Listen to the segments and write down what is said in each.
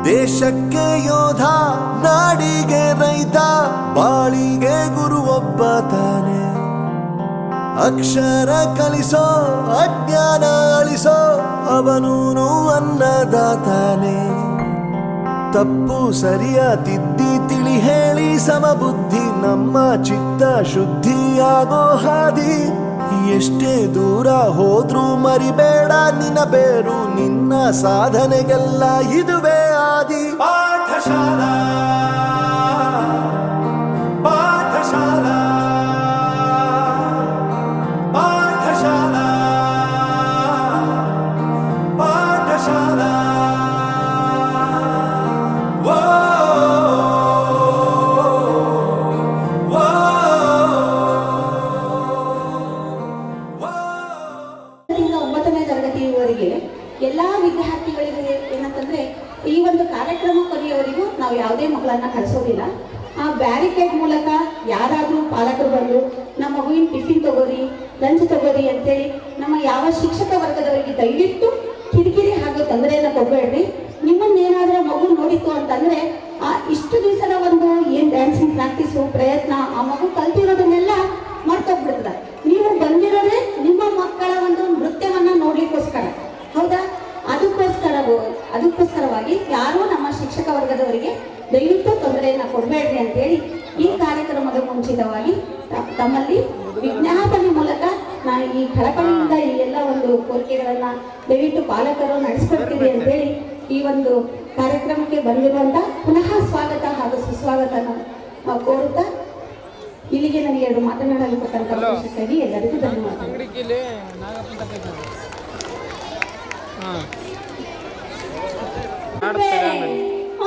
ದೇಶಕ್ಕೆ ಯೋಧ, ನಾಡಿಗೆ ರೈತ, ಬಾಳಿಗೆ ಗುರು ಒಬ್ಬ ತಾನೆ. ಅಕ್ಷರ ಕಲಿಸೋ, ಅಜ್ಞಾನ ಅಳಿಸೋ, ಅವನೂನು ಅನ್ನದಾತಾನೆ. ತಪ್ಪು ಸರಿಯ ತಿದ್ದಿ ತಿಳಿ ಹೇಳಿ ಸಮಬುದ್ಧಿ ನಮ್ಮ ಚಿತ್ತ ಶುದ್ಧಿಯಾಗೋ ಹಾದಿ. ಎಷ್ಟೇ ದೂರ ಹೋದ್ರೂ ಮರಿಬೇಡ ನಿನ್ನ ಬೇರು, ನಿನ್ನ ಸಾಧನೆಗೆಲ್ಲ ಇದುವೇ ಆದಿ. ಪಾಠಶಾಲಾ ಪಾಠಶಾಲಾ ಪಾಠಶಾಲಾ ಪಾಠಶಾಲಾ. ಎಲ್ಲ ವಿದ್ಯಾರ್ಥಿಗಳಿಗೆ ಏನಂತಂದ್ರೆ ಈ ಒಂದು ಕಾರ್ಯಕ್ರಮ ಕೊನೆಯವರೆಗೂ ನಾವು ಯಾವುದೇ ಮಕ್ಕಳನ್ನ ಕಳಿಸೋದಿಲ್ಲ. ಆ ಬ್ಯಾರಿಕೇಡ್ ಮೂಲಕ ಯಾರಾದರೂ ಪಾಲಕರು ಬಂದು ನಮ್ಮ ಮಗುವಿನ ಟಿಫಿನ್ ತಗೋರಿ, ಲಂಚ್ ತಗೋರಿ ಅಂತೇಳಿ ನಮ್ಮ ಯಾವ ಶಿಕ್ಷಕ ವರ್ಗದವರಿಗೆ ದಯವಿಟ್ಟು ಕಿರಿಕಿರಿ ಹಾಗೂ ತೊಂದರೆಯನ್ನು ಕೊಡಬೇಡ್ರಿ. ನಿಮ್ಮನ್ನೇನಾದ್ರೂ ಮಗು ನೋಡಿತ್ತು ಅಂತಂದ್ರೆ ಆ ಇಷ್ಟು ದಿವಸದ ಒಂದು ಏನ್ ಡ್ಯಾನ್ಸಿಂಗ್ ಪ್ರಾಕ್ಟೀಸು ಪ್ರಯತ್ನ ಆ ಮಗು ಕಲ್ತಿರೋದನ್ನೆಲ್ಲ ಮರ್ತೋಗ್ಬಿಡ್ತದ. ನೀವು ಬಂದಿರೋದೇ ನಿಮ್ಮ ಮಕ್ಕಳ ಒಂದು ನೃತ್ಯವನ್ನ ನೋಡ್ಲಿಕ್ಕೋಸ್ಕರ, ಹೌದಾ? ಅದಕ್ಕೋಸ್ಕರವಾಗಿ ಯಾರೂ ನಮ್ಮ ಶಿಕ್ಷಕ ವರ್ಗದವರಿಗೆ ದಯವಿಟ್ಟು ತೊಂದರೆಯನ್ನು ಕೊಡಬೇಡ್ರಿ ಅಂತೇಳಿ ಈ ಕಾರ್ಯಕ್ರಮದ ಮುಂಚಿತವಾಗಿ ತಮ್ಮಲ್ಲಿ ವಿಜ್ಞಾಪನೆ ಮೂಲಕ ನಾನು ಈ ಕಳಕಳಿಯಿಂದ ಈ ಎಲ್ಲ ಒಂದು ಕೋರಿಕೆಗಳನ್ನ ದಯವಿಟ್ಟು ಪಾಲಕರು ನಡೆಸ್ಕೊಡ್ತೀವಿ ಅಂತೇಳಿ ಈ ಒಂದು ಕಾರ್ಯಕ್ರಮಕ್ಕೆ ಬಂದಿರುವಂತ ಪುನಃ ಸ್ವಾಗತ ಹಾಗೂ ಸುಸ್ವಾಗತ ಕೋರುತ್ತಾ ಇಲ್ಲಿಗೆ ನನಗೆ 2 ಮಾತನಾಡಲು ಕೊಟ್ಟಂತ ಅವಕಾಶಕ್ಕಾಗಿ ಎಲ್ಲರಿಗೂ ಧನ್ಯವಾದಗಳು.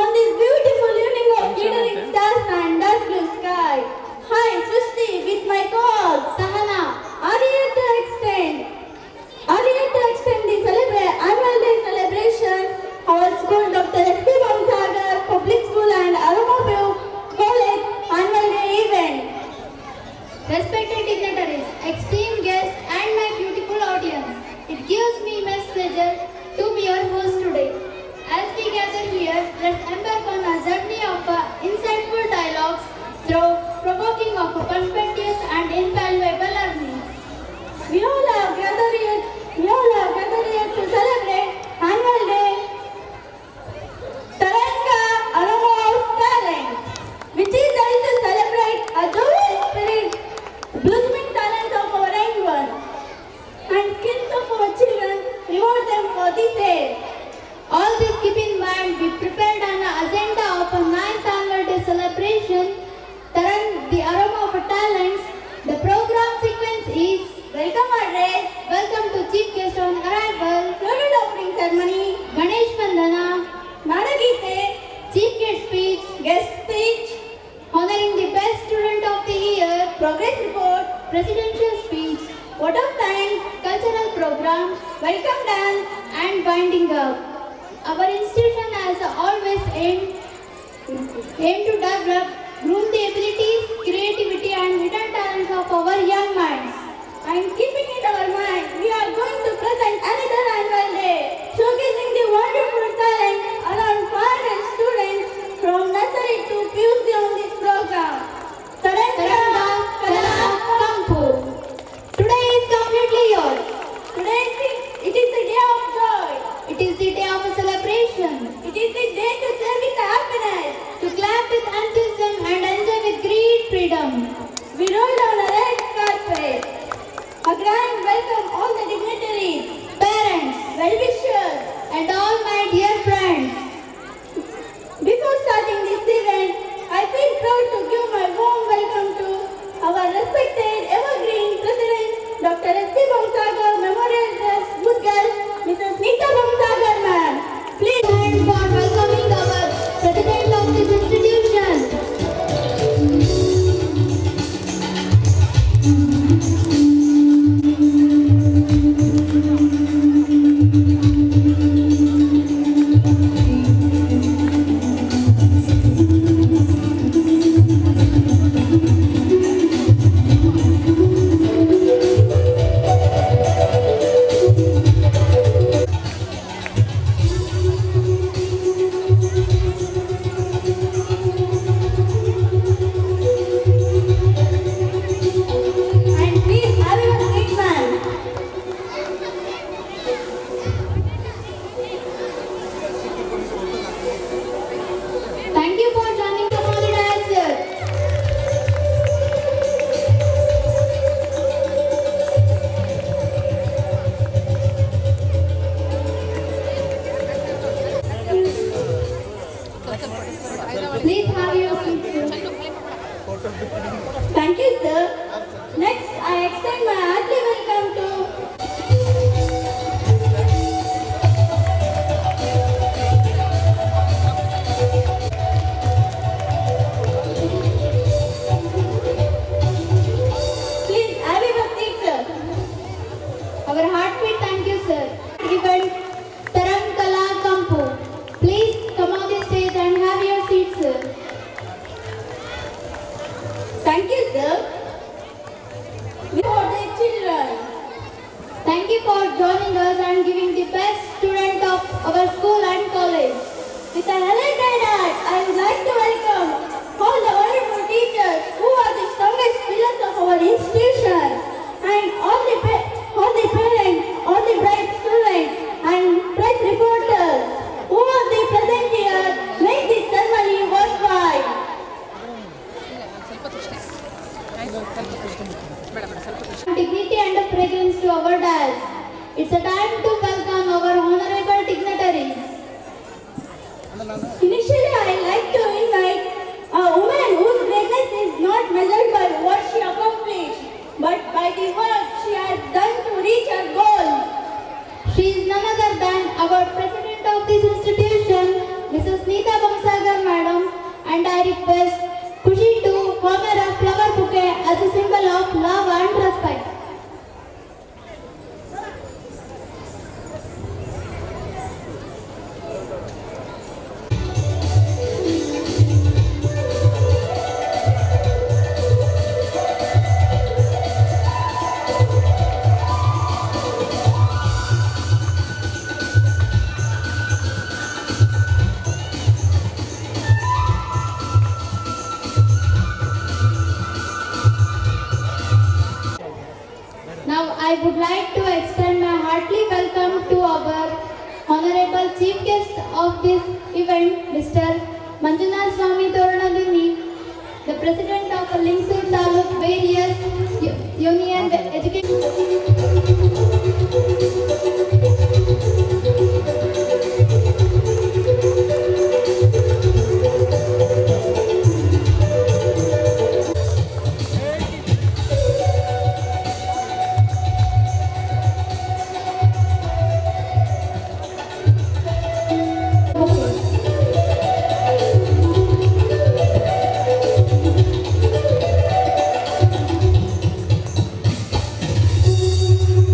On this beautiful evening of glittering stars and dark blue sky, hi Srishti with my co-host Sahana, are you here to extend the annual day celebration our school Dr. S.P. Bamsagar Public School and Aroma College annual day event. Respected dignitaries, esteemed guests and my beautiful audience, it gives me immense pleasure to be your host today. As we gather here, let's embark on a journey of insightful dialogues through provoking of perspectives and invaluable learning. We all have gathered here to celebrate annual day Taranga Aroma of Talent, which is held to celebrate a joyous spirit, blooming talents of our young ones, and skills of our children, reward them for this age. All this keep in mind, we prepared an agenda of a 9th annual day celebration, Tarang, the Aroma of Talents. The program sequence is welcome address, welcome to chief guest on arrival, floral offering ceremony, Ganesh Vandana, Nadagite, chief guest speech, guest speech, honoring the best student of the year, progress report, presidential speech, vote of thanks, cultural program, welcome dance, and winding up. Our institution has always aimed to develop, groom the abilities, creativity and hidden talents of our young minds. And keeping in our mind, we are going to present another annual day, showcasing the wonderful talent around 500 students from nursery to PUC on this program. Taranga Kala Kampu. Today is completely yours. Today it is the day of joy. It is the day of a celebration. It is the day to serve with happiness, to clap with enthusiasm and enjoy with great freedom. We rolled on a red carpet. A grand welcome all the dignitaries, parents, well-wishers, and all my dear friends. Please have your seat, sir. Thank you, sir. Next, I extend my hearty welcome to please have your seat, sir. Our heartfelt thank you, sir. Event Taram Kala Kampu. Please come on the stage and have your seat, sir. Thank you, sir. For the children. Thank you for joining us and giving the best student of our school and college. With a highlighted heart, I would like to welcome all the wonderful teachers who are the strongest pillars of our institution, and all the parents, all the bright students, and press reporters who are the present here make this ceremony worthwhile. Dignity and fragrance to our dais. It's a time to welcome our honorable dignitaries. Initially, I like to invite a woman whose greatness is not measured by what she accomplished, but by the work she has done to reach her goal. She is none other than our president of this institution, Mrs. Neeta Bamsagar Madam, and I request Kushi to honor a flower bouquet as a symbol of love and respect. Now I would like to extend my hearty welcome to our honorable chief guest of this event, Mr. Manjunath Swami Toranadini, the president of Lingsur Taluk various union education.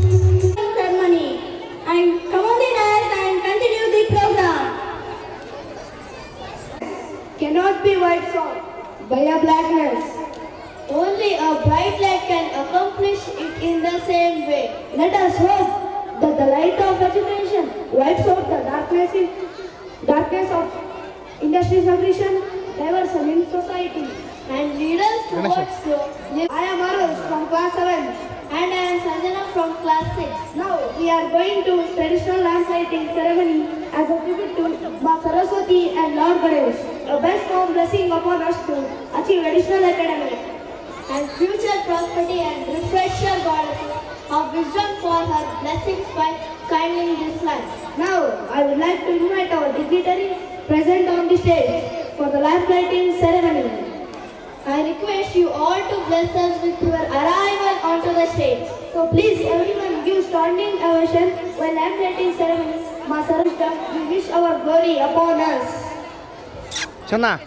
Ceremony, and come on the dais and continue the program. Cannot be wiped out by a blackness. Only a bright light can accomplish it in the same way. Let us hope that the light of education wipes out the darkness of industry's aggression, diversion in society. And lead us towards growth. I am Arul from class 7. And I am Sanjana from class 6. Now we are going to traditional lamp lighting ceremony as a tribute to Ma Saraswati and Lord Ganesh. A best of blessing upon us to achieve additional academic And future prosperity and refresh your goddess of wisdom for her blessings by kindling this life. Now, I would like to invite our dignitaries present on the stage for the lamp lighting ceremony. I request you all to bless us with your arrival onto the stage. So please everyone give standing ovation while lamp lighting ceremony. Ma Saraswati, we wish our glory upon us. Chana.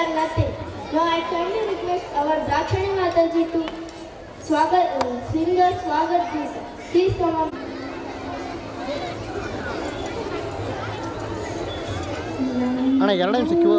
are nothing. Now I kindly request our Dakshini Mataji to sing a Swagat Geet. Please come on. ಅಣ್ಣ 2 ನಿಮಿಷ Q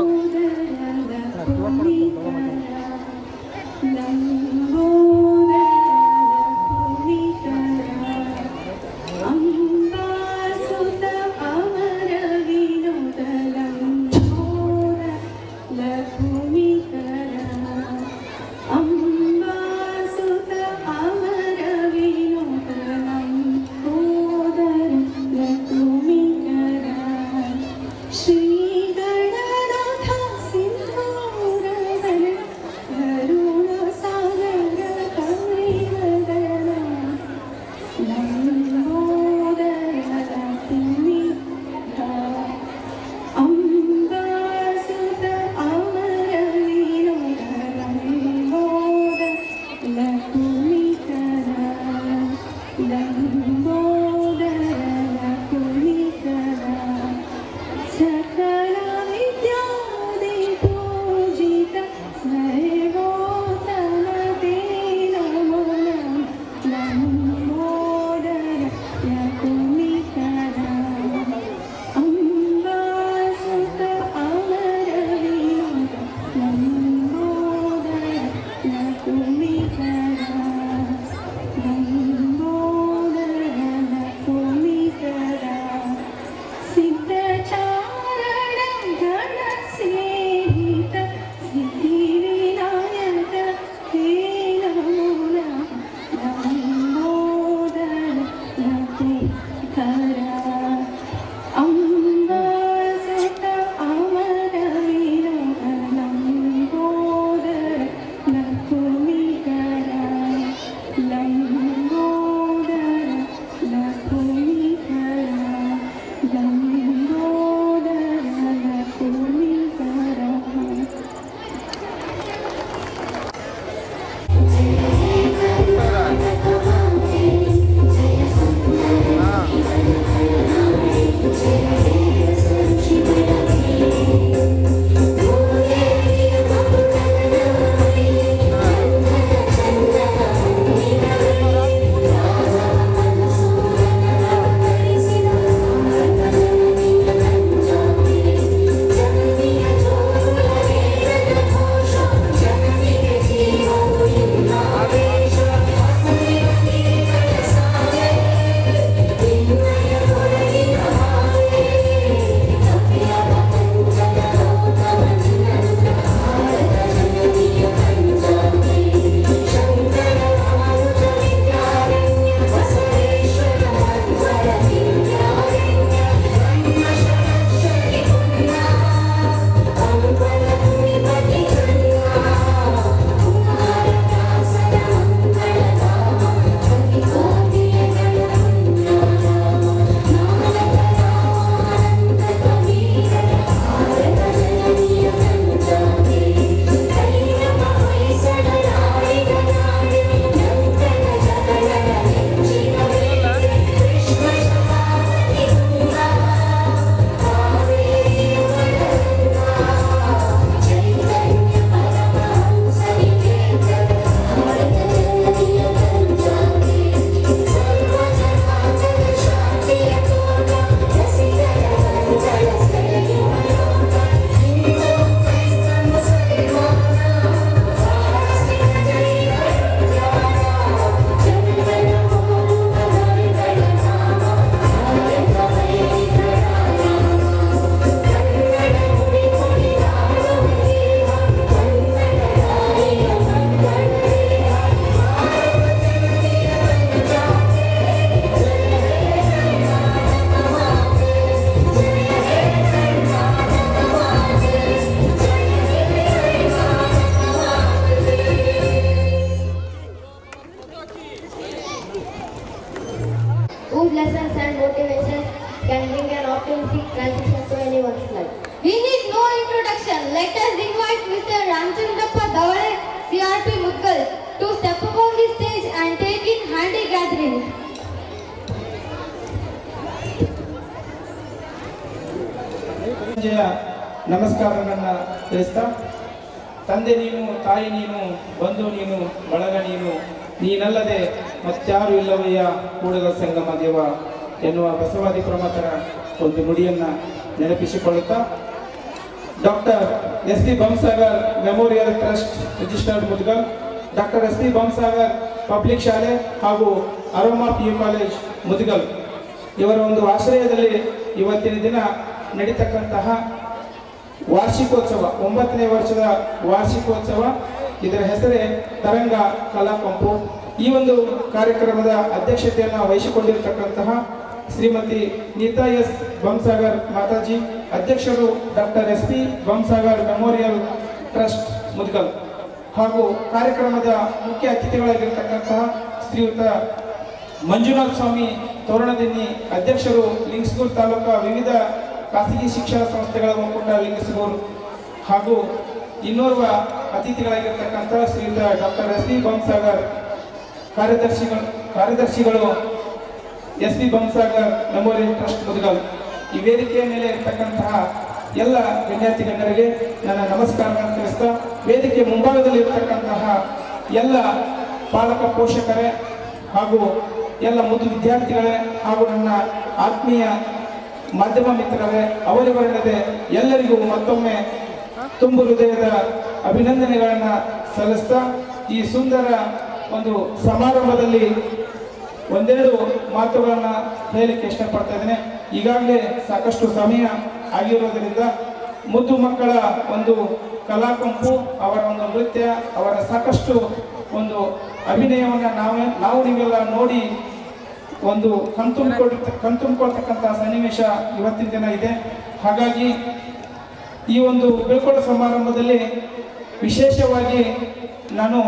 ನಮಸ್ಕಾರಗಳನ್ನು ತಿಳಿಸ್ತಾ ತಂದೆ ನೀನು, ತಾಯಿ ನೀನು, ಬಂಧು ನೀನು, ಬಳಗ ನೀನು, ನೀನಲ್ಲದೆ ಮತ್ಯಾರು ಇಲ್ಲವಯ್ಯ ಕೂಡಲ ಸಂಗಮ ದೇವ ಎನ್ನುವ ಬಸವಾದಿ ಪ್ರಮಥರ ಒಂದು ನುಡಿಯನ್ನು ನೆನಪಿಸಿಕೊಳ್ಳುತ್ತಾ doctor S T Bommasagar memorial trust registered Mudgal, doctor S T Bommasagar public ಶಾಲೆ ಹಾಗೂ ಅರೋಮಾ PU ಕಾಲೇಜ್ ಮುದ್ಗಲ್ ಇವರ ಒಂದು ಆಶ್ರಯದಲ್ಲಿ ಇವತ್ತಿನ ದಿನ ನಡೀತಕ್ಕಂತಹ ವಾರ್ಷಿಕೋತ್ಸವ, 9ನೇ ವರ್ಷದ ವಾರ್ಷಿಕೋತ್ಸವ, ಇದರ ಹೆಸರೇ ತರಂಗ ಕಲಾ ಪಂಪು. ಈ ಒಂದು ಕಾರ್ಯಕ್ರಮದ ಅಧ್ಯಕ್ಷತೆಯನ್ನು ವಹಿಸಿಕೊಂಡಿರತಕ್ಕಂತಹ ಶ್ರೀಮತಿ ನೀತಾ ಎಸ್ ಬೊಮ್ಮಸಾಗರ್ ಮಾತಾಜಿ, ಅಧ್ಯಕ್ಷರು doctor S T Bommasagar memorial trust Mudgal, ಹಾಗೂ ಕಾರ್ಯಕ್ರಮದ ಮುಖ್ಯ ಅತಿಥಿಗಳಾಗಿರ್ತಕ್ಕಂತಹ ಶ್ರೀಯುತ ಮಂಜುನಾಥ್ ಸ್ವಾಮಿ ತೋರಣದಿನ್ನಿ, ಅಧ್ಯಕ್ಷರು ಲಿಂಗಸ್ಗೂರು ತಾಲೂಕಾ ವಿವಿಧ ಖಾಸಗಿ ಶಿಕ್ಷಣ ಸಂಸ್ಥೆಗಳ ಒಕ್ಕೂಟ ಲಿಂಗಸ್ಗೂರು, ಹಾಗೂ ಇನ್ನೋರ್ವ ಅತಿಥಿಗಳಾಗಿರ್ತಕ್ಕಂಥ ಶ್ರೀಯುತ ಡಾಕ್ಟರ್ ಎಸ್ ಟಿ ಬೊಮ್ಮಸಾಗರ್ ಕಾರ್ಯದರ್ಶಿಗಳು S T Bommasagar memorial trust Mudgal. ಈ ವೇದಿಕೆಯ ಮೇಲೆ ಇರ್ತಕ್ಕಂತಹ ಎಲ್ಲ ವಿದ್ಯಾರ್ಥಿ ಗಣ್ಯರಿಗೆ ನನ್ನ ನಮಸ್ಕಾರಗಳನ್ನು ತಿಳಿಸ್ತಾ, ವೇದಿಕೆ ಮುಂಭಾಗದಲ್ಲಿ ಇರ್ತಕ್ಕಂತಹ ಎಲ್ಲ ಪಾಲಕ ಪೋಷಕರೇ ಹಾಗೂ ಎಲ್ಲ ಮುದ್ದು ವಿದ್ಯಾರ್ಥಿಗಳೇ ಹಾಗೂ ನನ್ನ ಆತ್ಮೀಯ ಮಾಧ್ಯಮ ಮಿತ್ರರೇ, ಅವರಿವರಲ್ಲದೆ ಎಲ್ಲರಿಗೂ ಮತ್ತೊಮ್ಮೆ ತುಂಬು ಹೃದಯದ ಅಭಿನಂದನೆಗಳನ್ನು ಸಲ್ಲಿಸ್ತಾ, ಈ ಸುಂದರ ಒಂದು ಸಮಾರಂಭದಲ್ಲಿ ಒಂದೆರಡು ಮಾತುಗಳನ್ನು ಹೇಳಲಿಕ್ಕೆ ಇಷ್ಟಪಡ್ತಾ ಇದ್ದೇನೆ. ಈಗಾಗಲೇ ಸಾಕಷ್ಟು ಸಮಯ ಆಗಿರೋದರಿಂದ ಮುದ್ದು ಮಕ್ಕಳ ಒಂದು ಕಲಾಕಂಪು, ಅವರ ಒಂದು ನೃತ್ಯ, ಅವರ ಸಾಕಷ್ಟು ಒಂದು ಅಭಿನಯವನ್ನು ನಾವು ನೀವೆಲ್ಲ ನೋಡಿ ಒಂದು ಕಣ್ತುಂಬಿಕೊಳ್ತಕ್ಕಂಥ ಸನ್ನಿವೇಶ ಇವತ್ತಿನ ದಿನ ಇದೆ. ಹಾಗಾಗಿ ಈ ಒಂದು ಬೀಳ್ಕೊಡುವ ಸಮಾರಂಭದಲ್ಲಿ ವಿಶೇಷವಾಗಿ ನಾನು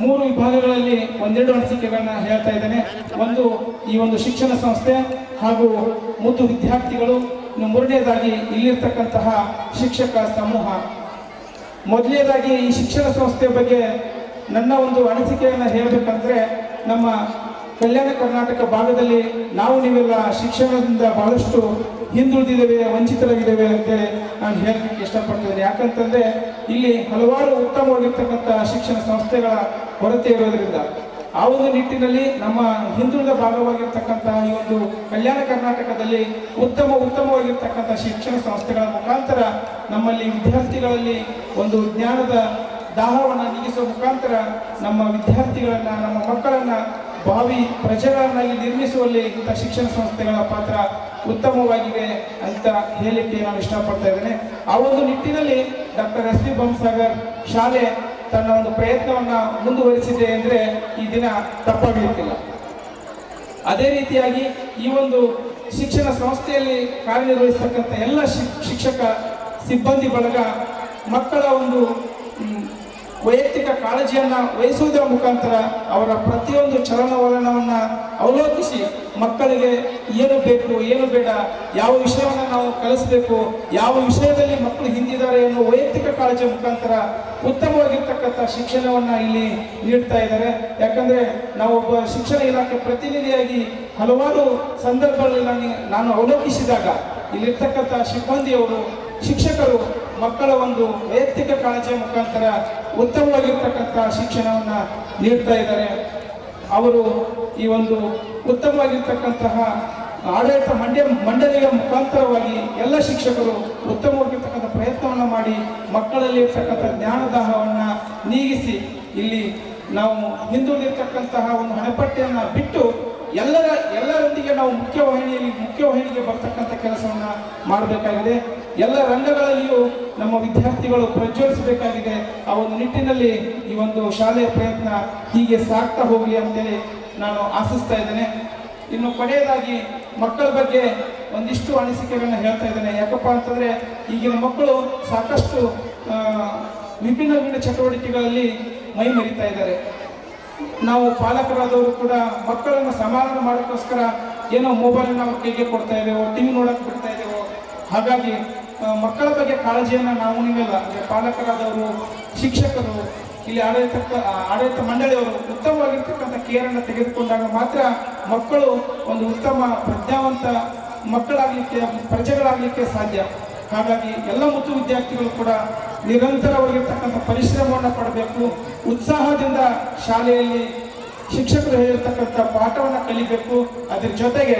3 ವಿಭಾಗಗಳಲ್ಲಿ ಒಂದೆರಡು ಅನಿಸಿಕೆಗಳನ್ನ ಹೇಳ್ತಾ ಇದ್ದೇನೆ. ಒಂದು ಈ ಒಂದು ಶಿಕ್ಷಣ ಸಂಸ್ಥೆ ಹಾಗೂ ಮುದ್ದು ವಿದ್ಯಾರ್ಥಿಗಳು, ಇನ್ನು ಮೂರನೇದಾಗಿ ಇಲ್ಲಿರ್ತಕ್ಕಂತಹ ಶಿಕ್ಷಕ ಸಮೂಹ. ಮೊದಲನೇದಾಗಿ ಈ ಶಿಕ್ಷಣ ಸಂಸ್ಥೆ ಬಗ್ಗೆ ನನ್ನ ಒಂದು ಅನಿಸಿಕೆಯನ್ನು ಹೇಳಬೇಕಂದ್ರೆ, ನಮ್ಮ ಕಲ್ಯಾಣ ಕರ್ನಾಟಕ ಭಾಗದಲ್ಲಿ ನಾವು ನೀವೆಲ್ಲ ಶಿಕ್ಷಣದಿಂದ ಬಹಳಷ್ಟು ಹಿಂದುಳಿದಿದ್ದೇವೆ, ವಂಚಿತರಾಗಿದ್ದೇವೆ ಅಂತೇಳಿ ನಾನು ಹೇಳಲಿಕ್ಕೆ ಇಷ್ಟಪಡ್ತೇನೆ. ಯಾಕಂತಂದರೆ ಇಲ್ಲಿ ಹಲವಾರು ಉತ್ತಮವಾಗಿರ್ತಕ್ಕಂಥ ಶಿಕ್ಷಣ ಸಂಸ್ಥೆಗಳ ಕೊರತೆ ಇರೋದರಿಂದ ಆ ಒಂದು ನಿಟ್ಟಿನಲ್ಲಿ ನಮ್ಮ ಹಿಂದುಳಿದ ಭಾಗವಾಗಿರ್ತಕ್ಕಂತಹ ಈ ಒಂದು ಕಲ್ಯಾಣ ಕರ್ನಾಟಕದಲ್ಲಿ ಉತ್ತಮವಾಗಿರ್ತಕ್ಕಂಥ ಶಿಕ್ಷಣ ಸಂಸ್ಥೆಗಳ ಮುಖಾಂತರ ನಮ್ಮಲ್ಲಿ ವಿದ್ಯಾರ್ಥಿಗಳಲ್ಲಿ ಒಂದು ಜ್ಞಾನದ ದಾಹವನ್ನು ನೀಗಿಸುವ ಮುಖಾಂತರ ನಮ್ಮ ವಿದ್ಯಾರ್ಥಿಗಳನ್ನು, ನಮ್ಮ ಮಕ್ಕಳನ್ನು ಭಾವಿ ಪ್ರಜೆಗಳನ್ನಾಗಿ ನಿರ್ಮಿಸುವಲ್ಲಿ ಇಂಥ ಶಿಕ್ಷಣ ಸಂಸ್ಥೆಗಳ ಪಾತ್ರ ಉತ್ತಮವಾಗಿದೆ ಅಂತ ಹೇಳಲಿಕ್ಕೆ ನಾನು ಇಷ್ಟಪಡ್ತಾ ಇದ್ದೇನೆ. ಆ ಒಂದು ನಿಟ್ಟಿನಲ್ಲಿ ಡಾಕ್ಟರ್ ಎಸ್ ಟಿ ಬೊಮ್ಮಸಾಗರ್ ಶಾಲೆ ತನ್ನ ಒಂದು ಪ್ರಯತ್ನವನ್ನು ಮುಂದುವರಿಸಿದೆ ಅಂದರೆ ಈ ದಿನ ತಪ್ಪಾಗಲಿಕ್ಕಿಲ್ಲ. ಅದೇ ರೀತಿಯಾಗಿ ಈ ಒಂದು ಶಿಕ್ಷಣ ಸಂಸ್ಥೆಯಲ್ಲಿ ಕಾರ್ಯನಿರ್ವಹಿಸತಕ್ಕಂಥ ಎಲ್ಲ ಶಿಕ್ಷಕ ಸಿಬ್ಬಂದಿ ಬಳಗ ಮಕ್ಕಳ ಒಂದು ವೈಯಕ್ತಿಕ ಕಾಳಜಿಯನ್ನು ವಹಿಸುವುದರ ಮುಖಾಂತರ ಅವರ ಪ್ರತಿಯೊಂದು ಚಲನವಲನವನ್ನು ಅವಲೋಕಿಸಿ ಮಕ್ಕಳಿಗೆ ಏನು ಬೇಕು, ಏನು ಬೇಡ, ಯಾವ ವಿಷಯವನ್ನು ನಾವು ಕಲಿಸಬೇಕು, ಯಾವ ವಿಷಯದಲ್ಲಿ ಮಕ್ಕಳು ಹಿಂದಿದ್ದಾರೆ ಎನ್ನುವ ವೈಯಕ್ತಿಕ ಕಾಳಜಿಯ ಮುಖಾಂತರ ಉತ್ತಮವಾಗಿರ್ತಕ್ಕಂಥ ಶಿಕ್ಷಣವನ್ನು ಇಲ್ಲಿ ನೀಡ್ತಾ ಇದ್ದಾರೆ. ಯಾಕಂದರೆ ನಾವೊಬ್ಬ ಶಿಕ್ಷಣ ಇಲಾಖೆ ಪ್ರತಿನಿಧಿಯಾಗಿ ಹಲವಾರು ಸಂದರ್ಭಗಳಲ್ಲಿ ನಾನು ಅವಲೋಕಿಸಿದಾಗ ಇಲ್ಲಿರ್ತಕ್ಕಂಥ ಸಿಬ್ಬಂದಿಯವರು, ಶಿಕ್ಷಕರು ಮಕ್ಕಳ ಒಂದು ವೈಯಕ್ತಿಕ ಕಾಳಜಿಯ ಮುಖಾಂತರ ಉತ್ತಮವಾಗಿರ್ತಕ್ಕಂಥ ಶಿಕ್ಷಣವನ್ನು ನೀಡ್ತಾ ಇದ್ದಾರೆ. ಅವರು ಈ ಒಂದು ಉತ್ತಮವಾಗಿರ್ತಕ್ಕಂತಹ ಆಡಳಿತ ಮಂಡಳಿಯ ಮುಖಾಂತರವಾಗಿ ಎಲ್ಲ ಶಿಕ್ಷಕರು ಉತ್ತಮವಾಗಿರ್ತಕ್ಕಂಥ ಪ್ರಯತ್ನವನ್ನು ಮಾಡಿ ಮಕ್ಕಳಲ್ಲಿ ಇರ್ತಕ್ಕಂಥ ಜ್ಞಾನದಾಹವನ್ನು ನೀಗಿಸಿ ಇಲ್ಲಿ ನಾವು ಹಿಂದುಳಿದಿರ್ತಕ್ಕಂತಹ ಒಂದು ಹಣೆಪಟ್ಟಿಯನ್ನು ಬಿಟ್ಟು ಎಲ್ಲರೊಂದಿಗೆ ನಾವು ಮುಖ್ಯವಾಹಿನಿಗೆ ಬರ್ತಕ್ಕಂಥ ಕೆಲಸವನ್ನು ಮಾಡಬೇಕಾಗಿದೆ. ಎಲ್ಲ ರಂಗಗಳಲ್ಲಿಯೂ ನಮ್ಮ ವಿದ್ಯಾರ್ಥಿಗಳು ಪ್ರಜ್ವಲಿಸಬೇಕಾಗಿದೆ. ಆ ಒಂದು ನಿಟ್ಟಿನಲ್ಲಿ ಈ ಒಂದು ಶಾಲೆಯ ಪ್ರಯತ್ನ ಹೀಗೆ ಸಾಗ್ತಾ ಹೋಗಲಿ ಅಂತೇಳಿ ನಾನು ಆಶಿಸ್ತಾ ಇದ್ದೇನೆ. ಇನ್ನು ಕೊನೆಯದಾಗಿ ಮಕ್ಕಳ ಬಗ್ಗೆ ಒಂದಿಷ್ಟು ಅನಿಸಿಕೆಗಳನ್ನ ಹೇಳ್ತಾ ಇದ್ದೇನೆ. ಯಾಕಪ್ಪ ಅಂತಂದರೆ ಈಗಿನ ಮಕ್ಕಳು ಸಾಕಷ್ಟು ವಿಭಿನ್ನ ಚಟುವಟಿಕೆಗಳಲ್ಲಿ ಮೈ ಮರಿತಾ ಇದ್ದಾರೆ. ನಾವು ಪಾಲಕರಾದವರು ಕೂಡ ಮಕ್ಕಳನ್ನು ಸಮಾಧಾನ ಮಾಡೋಕ್ಕೋಸ್ಕರ ಏನೋ ಮೊಬೈಲನ್ನು ಅವ್ರ ಕೈಗೆ ಕೊಡ್ತಾ ಇದ್ದೇವೋ, ಟಿವಿ ನೋಡೋಕೆ ಬಿಡ್ತಾ ಇದ್ದೇವೋ. ಹಾಗಾಗಿ ಮಕ್ಕಳ ಬಗ್ಗೆ ಕಾಳಜಿಯನ್ನು ನಾವು ನೀವೆಲ್ಲ ಪಾಲಕರಾದವರು, ಶಿಕ್ಷಕರು, ಇಲ್ಲಿ ಆಡಳಿತ ಮಂಡಳಿಯವರು ಉತ್ತಮವಾಗಿರ್ತಕ್ಕಂಥ ಕೇರನ್ನು ತೆಗೆದುಕೊಂಡಾಗ ಮಾತ್ರ ಮಕ್ಕಳು ಒಂದು ಉತ್ತಮ ಪ್ರಜ್ಞಾವಂತ ಮಕ್ಕಳಾಗಲಿಕ್ಕೆ, ಪ್ರಜೆಗಳಾಗಲಿಕ್ಕೆ ಸಾಧ್ಯ. ಹಾಗಾಗಿ ಎಲ್ಲ ಮುತ್ತು ವಿದ್ಯಾರ್ಥಿಗಳು ಕೂಡ ನಿರಂತರವಾಗಿರ್ತಕ್ಕಂಥ ಪರಿಶ್ರಮವನ್ನು ಪಡಬೇಕು. ಉತ್ಸಾಹದಿಂದ ಶಾಲೆಯಲ್ಲಿ ಶಿಕ್ಷಕರು ಹೇಳಿರ್ತಕ್ಕಂಥ ಪಾಠವನ್ನು ಕಲಿಬೇಕು. ಅದ್ರ ಜೊತೆಗೆ